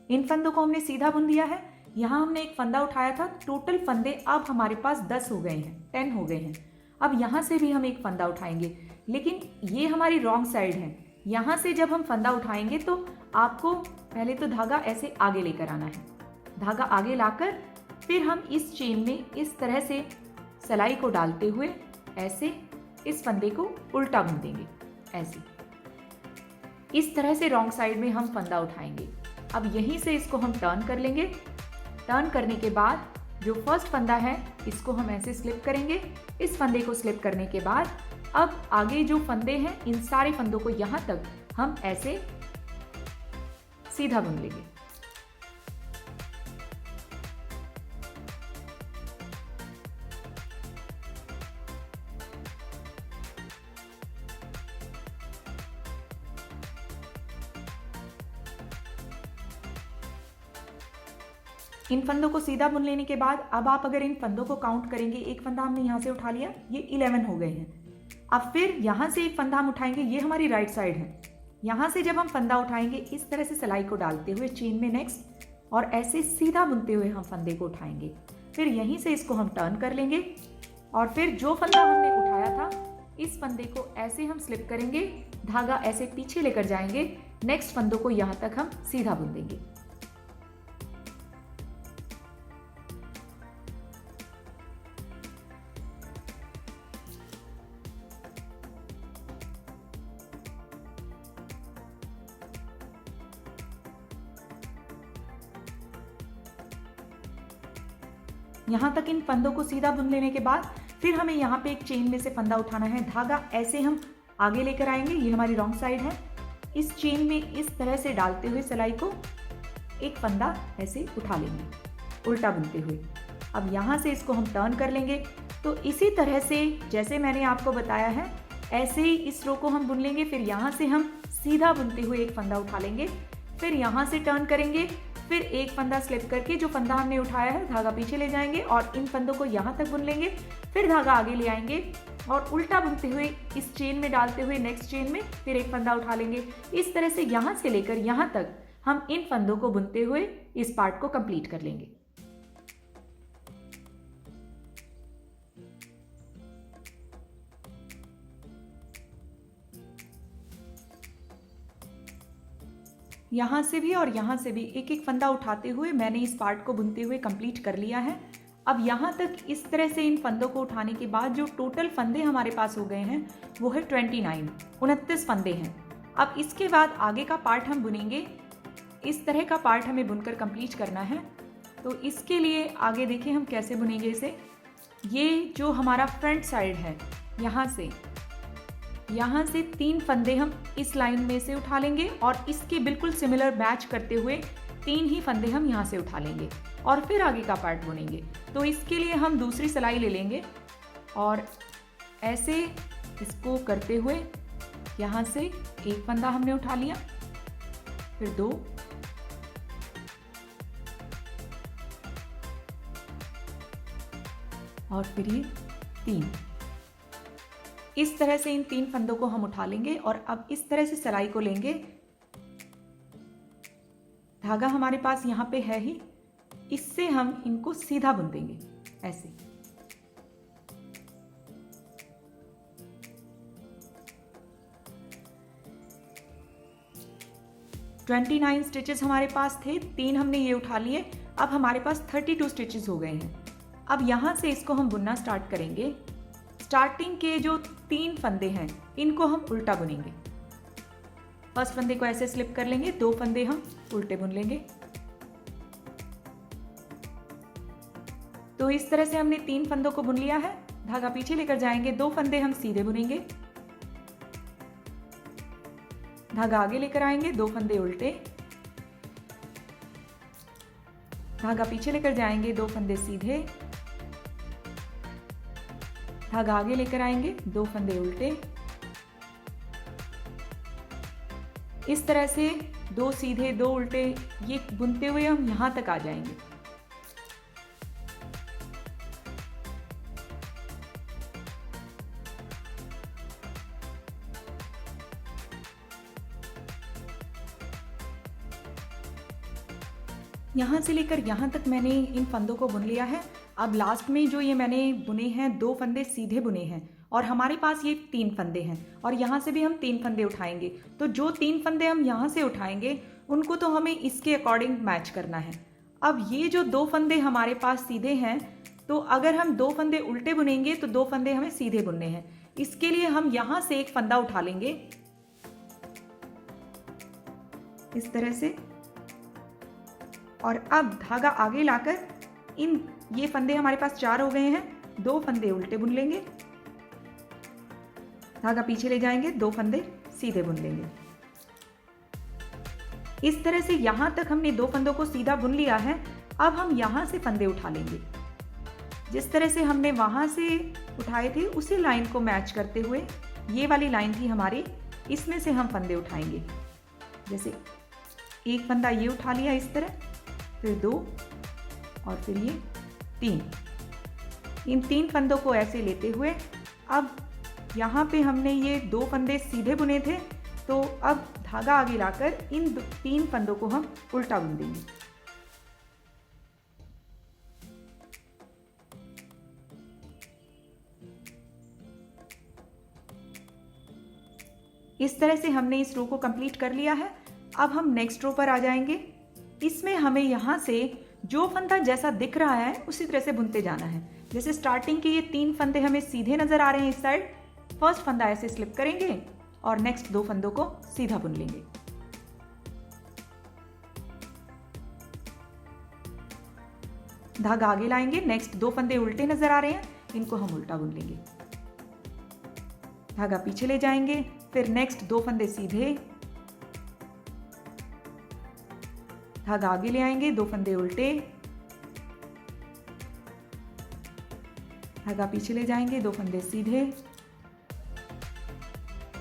इन फंदों को हमने सीधा बुन दिया है। यहाँ हमने एक फंदा उठाया था, टोटल फंदे अब हमारे पास 10 हो गए हैं, 10 हो गए हैं। अब यहाँ से भी हम एक फंदा उठाएंगे, लेकिन ये हमारी रॉन्ग साइड है। यहाँ से जब हम फंदा उठाएंगे तो आपको पहले तो धागा ऐसे आगे लेकर आना है। धागा आगे लाकर फिर हम इस चेन में इस तरह से सिलाई को डालते हुए ऐसे इस फंदे को उल्टा बुन देंगे। ऐसे इस तरह से रॉन्ग साइड में हम फंदा उठाएंगे। अब यहीं से इसको हम टर्न कर लेंगे। टर्न करने के बाद जो फर्स्ट फंदा है इसको हम ऐसे स्लिप करेंगे। इस फंदे को स्लिप करने के बाद अब आगे जो फंदे हैं इन सारे फंदों को यहाँ तक हम ऐसे सीधा बुन लेंगे। इन फंदों को सीधा बुन लेने के बाद अब आप अगर इन फंदों को काउंट करेंगे, एक फंदा हमने यहाँ से उठा लिया, ये 11 हो गए हैं। अब फिर यहाँ से एक फंदा हम उठाएंगे, ये हमारी राइट साइड है। यहाँ से जब हम फंदा उठाएंगे इस तरह से सिलाई को डालते हुए चेन में नेक्स्ट और ऐसे सीधा बुनते हुए हम फंदे को उठाएंगे। फिर यहीं से इसको हम टर्न कर लेंगे और फिर जो फंदा हमने उठाया था इस फंदे को ऐसे हम स्लिप करेंगे, धागा ऐसे पीछे लेकर जाएंगे। नेक्स्ट फंदों को यहाँ तक हम सीधा बुन देंगे। यहाँ तक इन फंदों को सीधा बुन लेने के बाद फिर हमें यहाँ पे एक चेन में से फंदा उठाना है। धागा ऐसे हम आगे लेकर आएंगे, ये हमारी रॉन्ग साइड है। इस चेन में इस तरह से डालते हुए सिलाई को एक फंदा ऐसे उठा लेंगे उल्टा बुनते हुए। अब यहाँ से इसको हम टर्न कर लेंगे। तो इसी तरह से जैसे मैंने आपको बताया है ऐसे ही इस रो को हम बुन लेंगे। फिर यहाँ से हम सीधा बुनते हुए एक फंदा उठा लेंगे, फिर यहाँ से टर्न करेंगे, फिर एक फंदा स्लिप करके जो फंदा हमने उठाया है धागा पीछे ले जाएंगे और इन फंदों को यहाँ तक बुन लेंगे। फिर धागा आगे ले आएंगे और उल्टा बुनते हुए इस चेन में डालते हुए नेक्स्ट चेन में फिर एक फंदा उठा लेंगे। इस तरह से यहाँ से लेकर यहाँ तक हम इन फंदों को बुनते हुए इस पार्ट को कंप्लीट कर लेंगे। यहाँ से भी और यहाँ से भी एक एक फंदा उठाते हुए मैंने इस पार्ट को बुनते हुए कंप्लीट कर लिया है। अब यहाँ तक इस तरह से इन फंदों को उठाने के बाद जो टोटल फंदे हमारे पास हो गए हैं वो है 29 फंदे हैं। अब इसके बाद आगे का पार्ट हम बुनेंगे। इस तरह का पार्ट हमें बुनकर कंप्लीट करना है। तो इसके लिए आगे देखिए हम कैसे बुनेंगे इसे। ये जो हमारा फ्रंट साइड है यहाँ से 3 फंदे हम इस लाइन में से उठा लेंगे और इसके बिल्कुल सिमिलर मैच करते हुए 3 ही फंदे हम यहाँ से उठा लेंगे और फिर आगे का पार्ट बुनेंगे। तो इसके लिए हम दूसरी सिलाई ले लेंगे और ऐसे इसको करते हुए यहाँ से एक फंदा हमने उठा लिया, फिर 2, और फिर ये 3। इस तरह से इन 3 फंदों को हम उठा लेंगे और अब इस तरह से सिलाई को लेंगे। धागा हमारे पास यहाँ पे है ही, इससे हम इनको सीधा बुन देंगे ऐसे। ट्वेंटी 29 स्टिचेस हमारे पास थे, 3 हमने ये उठा लिए। अब हमारे पास 32 स्टिचेस हो गए हैं। अब यहाँ से इसको हम बुनना स्टार्ट करेंगे। स्टार्टिंग के जो 3 फंदे हैं इनको हम उल्टा बुनेंगे। फर्स्ट फंदे को ऐसे स्लिप कर लेंगे, 2 फंदे हम उल्टे बुन लेंगे। तो इस तरह से हमने 3 फंदों को बुन लिया है। धागा पीछे लेकर जाएंगे, 2 फंदे हम सीधे बुनेंगे। धागा आगे लेकर आएंगे, 2 फंदे उल्टे। धागा पीछे लेकर जाएंगे, 2 फंदे सीधे। धागा आगे लेकर आएंगे, 2 फंदे उल्टे। इस तरह से 2 सीधे 2 उल्टे ये बुनते हुए हम यहां तक आ जाएंगे। यहाँ से लेकर यहाँ तक मैंने इन फंदों को बुन लिया है। अब लास्ट में जो ये मैंने बुने हैं, 2 फंदे सीधे बुने हैं और हमारे पास ये 3 फंदे हैं और यहाँ से भी हम 3 फंदे उठाएंगे। तो जो 3 फंदे हम यहाँ से उठाएंगे उनको तो हमें इसके अकॉर्डिंग मैच करना है। अब ये जो 2 फंदे हमारे पास सीधे हैं, तो अगर हम 2 फंदे उल्टे बुनेंगे तो 2 फंदे हमें सीधे बुनने हैं। इसके लिए हम यहाँ से एक फंदा उठा लेंगे इस तरह से, और अब धागा आगे लाकर ये फंदे हमारे पास 4 हो गए हैं, 2 फंदे उल्टे बुन लेंगे। धागा पीछे ले जाएंगे, 2 फंदे सीधे बुन लेंगे। इस तरह से यहां तक हमने 2 फंदों को सीधा बुन लिया है। अब हम यहां से फंदे उठा लेंगे। जिस तरह से हमने वहां से उठाए थे उसी लाइन को मैच करते हुए, ये वाली लाइन थी हमारी, इसमें से हम फंदे उठाएंगे। जैसे एक फंदा ये उठा लिया इस तरह, फिर 2 और फिर ये 3। इन 3 फंदों को ऐसे लेते हुए अब यहाँ पे हमने ये 2 फंदे सीधे बुने थे, तो अब धागा आगे लाकर इन 3 फंदों को हम उल्टा बुन देंगे। इस तरह से हमने इस रो को कंप्लीट कर लिया है। अब हम नेक्स्ट रो पर आ जाएंगे। इसमें हमें यहाँ से जो फंदा जैसा दिख रहा है उसी तरह से बुनते जाना है। जैसे स्टार्टिंग के ये 3 फंदे हमें सीधे नजर आ रहे हैं इस साइड, फर्स्ट फंदा ऐसे स्लिप करेंगे और नेक्स्ट 2 फंदों को सीधा बुन लेंगे। धागा आगे लाएंगे, नेक्स्ट 2 फंदे उल्टे नजर आ रहे हैं, इनको हम उल्टा बुन लेंगे। धागा पीछे ले जाएंगे, फिर नेक्स्ट 2 फंदे सीधे, धागा आगे ले आएंगे, 2 फंदे उल्टे, धागा पीछे ले जाएंगे, 2 फंदे सीधे।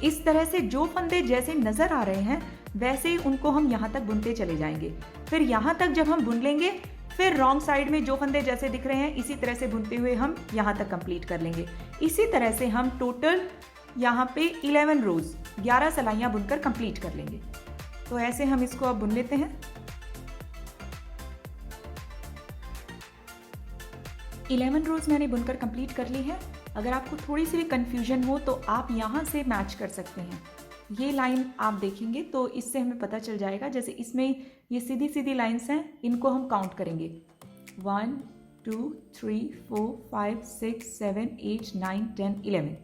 इस तरह से जो फंदे जैसे नजर आ रहे हैं वैसे ही उनको हम यहां तक बुनते चले जाएंगे। फिर यहां तक जब हम बुन लेंगे, फिर रॉन्ग साइड में जो फंदे जैसे दिख रहे हैं इसी तरह से बुनते हुए हम यहां तक कंप्लीट कर लेंगे। इसी तरह से हम टोटल यहाँ पे 11 रोज 11 सलाइयां बुनकर कंप्लीट कर लेंगे। तो ऐसे हम इसको अब बुन लेते हैं। 11 रोज मैंने बुनकर कंप्लीट कर ली है। अगर आपको थोड़ी सी भी कंफ्यूजन हो तो आप यहाँ से मैच कर सकते हैं। ये लाइन आप देखेंगे तो इससे हमें पता चल जाएगा। जैसे इसमें ये सीधी सीधी लाइंस हैं, इनको हम काउंट करेंगे 1 2 3 4 5 6 7 8 9 10 11।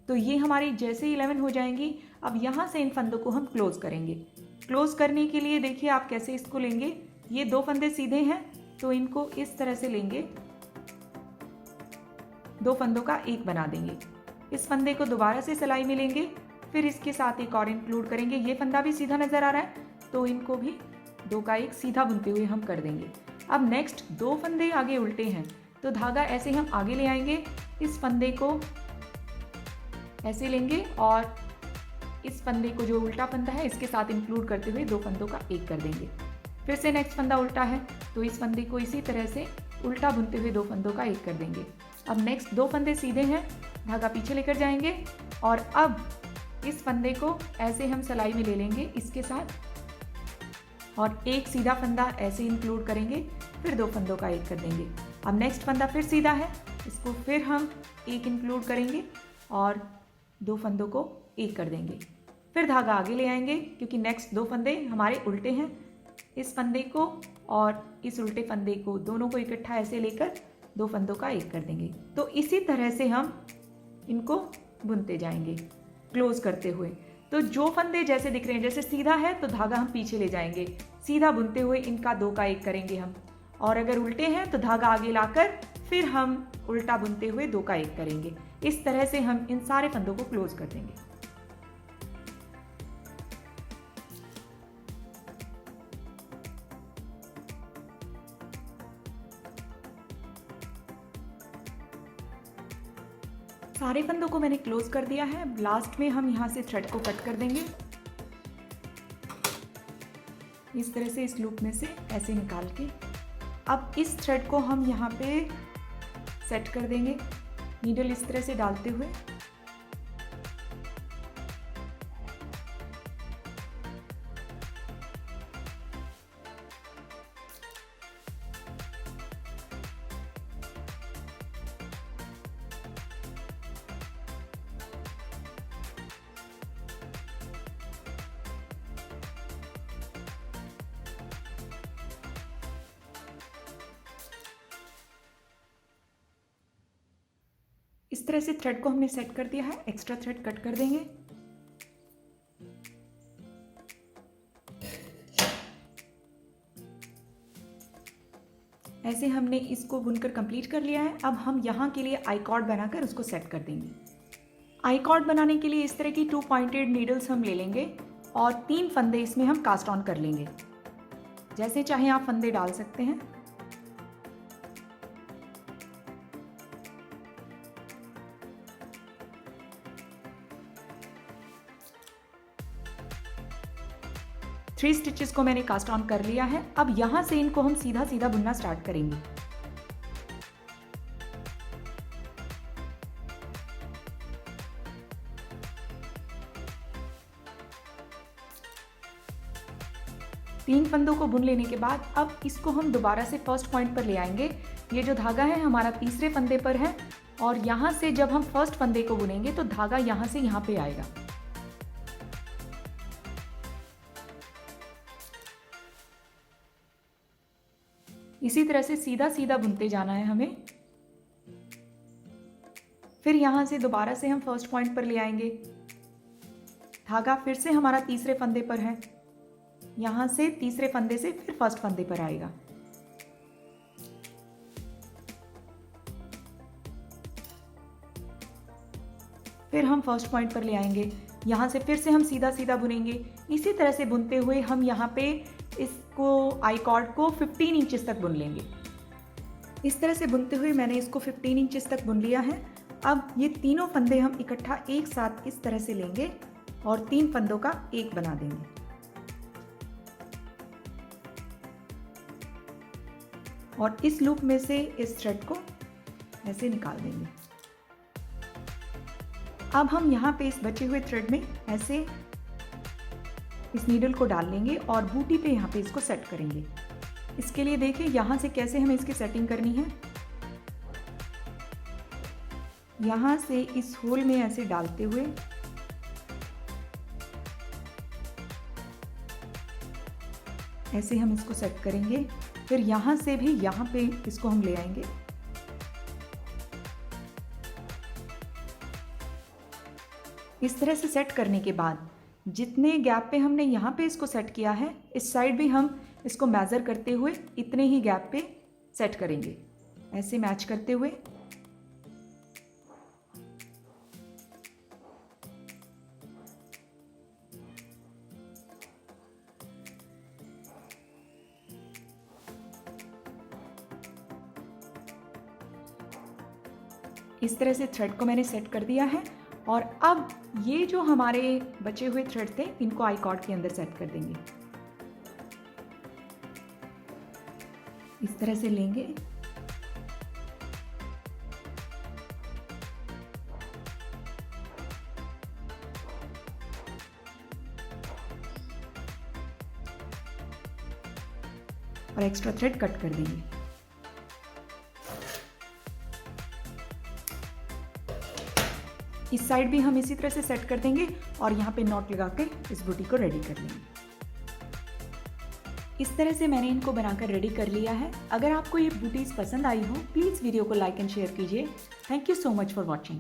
तो ये हमारी जैसे 11 हो जाएंगी, अब यहाँ से इन फंदों को हम क्लोज करेंगे। क्लोज करने के लिए देखिए आप कैसे इसको लेंगे। ये 2 फंदे सीधे हैं तो इनको इस तरह से लेंगे, 2 फंदों का एक बना देंगे। इस फंदे को दोबारा से सिलाई में लेंगे, फिर इसके साथ एक और इंक्लूड करेंगे। ये फंदा भी सीधा नजर आ रहा है तो इनको भी 2 का एक सीधा बुनते हुए हम कर देंगे। अब नेक्स्ट 2 फंदे आगे उल्टे हैं तो धागा ऐसे हम आगे ले आएंगे, इस फंदे को ऐसे लेंगे और इस फंदे को जो उल्टा फंदा है इसके साथ इंक्लूड करते हुए 2 फंदों का एक कर देंगे। फिर से नेक्स्ट फंदा उल्टा है तो इस फंदे को इसी तरह से उल्टा बुनते हुए 2 फंदों का एक कर देंगे। अब नेक्स्ट 2 फंदे सीधे हैं, धागा पीछे लेकर जाएंगे और अब इस फंदे को ऐसे हम सिलाई में ले लेंगे इसके साथ और एक सीधा फंदा ऐसे इंक्लूड करेंगे, फिर 2 फंदों का एक कर देंगे। अब नेक्स्ट फंदा फिर सीधा है, इसको फिर हम एक इंक्लूड करेंगे और 2 फंदों को एक कर देंगे। फिर धागा आगे ले आएंगे क्योंकि नेक्स्ट 2 फंदे हमारे उल्टे हैं, इस फंदे को और इस उल्टे फंदे को दोनों को इकट्ठा ऐसे लेकर 2 फंदों का एक कर देंगे। तो इसी तरह से हम इनको बुनते जाएंगे क्लोज करते हुए। तो जो फंदे जैसे दिख रहे हैं, जैसे सीधा है तो धागा हम पीछे ले जाएंगे, सीधा बुनते हुए इनका 2 का एक करेंगे हम, और अगर उल्टे हैं तो धागा आगे लाकर फिर हम उल्टा बुनते हुए 2 का एक करेंगे। इस तरह से हम इन सारे फंदों को क्लोज कर देंगे। सारे फंदों को मैंने क्लोज कर दिया है। लास्ट में हम यहाँ से थ्रेड को कट कर देंगे, इस तरह से इस लूप में से ऐसे निकाल के। अब इस थ्रेड को हम यहाँ पे सेट कर देंगे नीडल इस तरह से डालते हुए। इस तरह से थ्रेड को हमने सेट कर दिया है, एक्स्ट्रा थ्रेड कट कर देंगे। ऐसे हमने इसको बुनकर कंप्लीट कर लिया है। अब हम यहाँ के लिए आई कॉर्ड बनाकर उसको सेट कर देंगे। आई कॉर्ड बनाने के लिए इस तरह की 2 पॉइंटेड नीडल्स हम ले लेंगे और 3 फंदे इसमें हम कास्ट ऑन कर लेंगे। जैसे चाहे आप फंदे डाल सकते हैं। थ्री स्टिचेस को मैंने कास्ट ऑन कर लिया है। अब यहां से इनको हम सीधा सीधा बुनना स्टार्ट करेंगे। तीन फंदों को बुन लेने के बाद अब इसको हम दोबारा से फर्स्ट पॉइंट पर ले आएंगे। ये जो धागा है हमारा तीसरे फंदे पर है और यहां से जब हम फर्स्ट फंदे को बुनेंगे तो धागा यहां से यहां पे आएगा। इसी तरह से सीधा सीधा बुनते जाना है हमें। फिर यहां से दोबारा से हम फर्स्ट पॉइंट पर ले आएंगे। धागा फिर से हमारा तीसरे फंदे पर है, यहां से तीसरे फंदे से फिर फर्स्ट फंदे पर आएगा। फिर हम फर्स्ट पॉइंट पर ले आएंगे, यहां से फिर से हम सीधा सीधा बुनेंगे। इसी तरह से बुनते हुए हम यहाँ पे इसको आई कॉर्ड को 15 इंचेस तक बुन लेंगे। इस तरह से बुनते हुए मैंने इसको 15 इंचेस तक बुन लिया है। अब ये तीनों फंदे हम इकट्ठा एक साथ इस तरह से लेंगे और 3 फंदों का एक बना देंगे। और इस लूप में से इस थ्रेड को ऐसे निकाल देंगे। अब हम यहाँ पे इस बचे हुए थ्रेड में ऐसे इस नीडल को डाल लेंगे और बूटी पे यहाँ पे इसको सेट करेंगे। इसके लिए देखिए यहाँ से कैसे हमें इसकी सेटिंग करनी है। यहाँ से इस होल में ऐसे डालते हुए ऐसे हम इसको सेट करेंगे। फिर यहाँ से भी यहाँ पे इसको हम ले आएंगे। इस तरह से सेट करने के बाद जितने गैप पे हमने यहाँ पे इसको सेट किया है, इस साइड भी हम इसको मेज़र करते हुए इतने ही गैप पे सेट करेंगे, ऐसे मैच करते हुए। इस तरह से थ्रेड को मैंने सेट कर दिया है और अब ये जो हमारे बचे हुए थ्रेड थे इनको आई कॉर्ड के अंदर सेट कर देंगे। इस तरह से लेंगे और एक्स्ट्रा थ्रेड कट कर देंगे। इस साइड भी हम इसी तरह से सेट कर देंगे और यहाँ पे नॉट लगा के इस बूटी को रेडी कर लेंगे। इस तरह से मैंने इनको बनाकर रेडी कर लिया है। अगर आपको ये बूटीज पसंद आई हो प्लीज़ वीडियो को लाइक एंड शेयर कीजिए। Thank you so much for watching.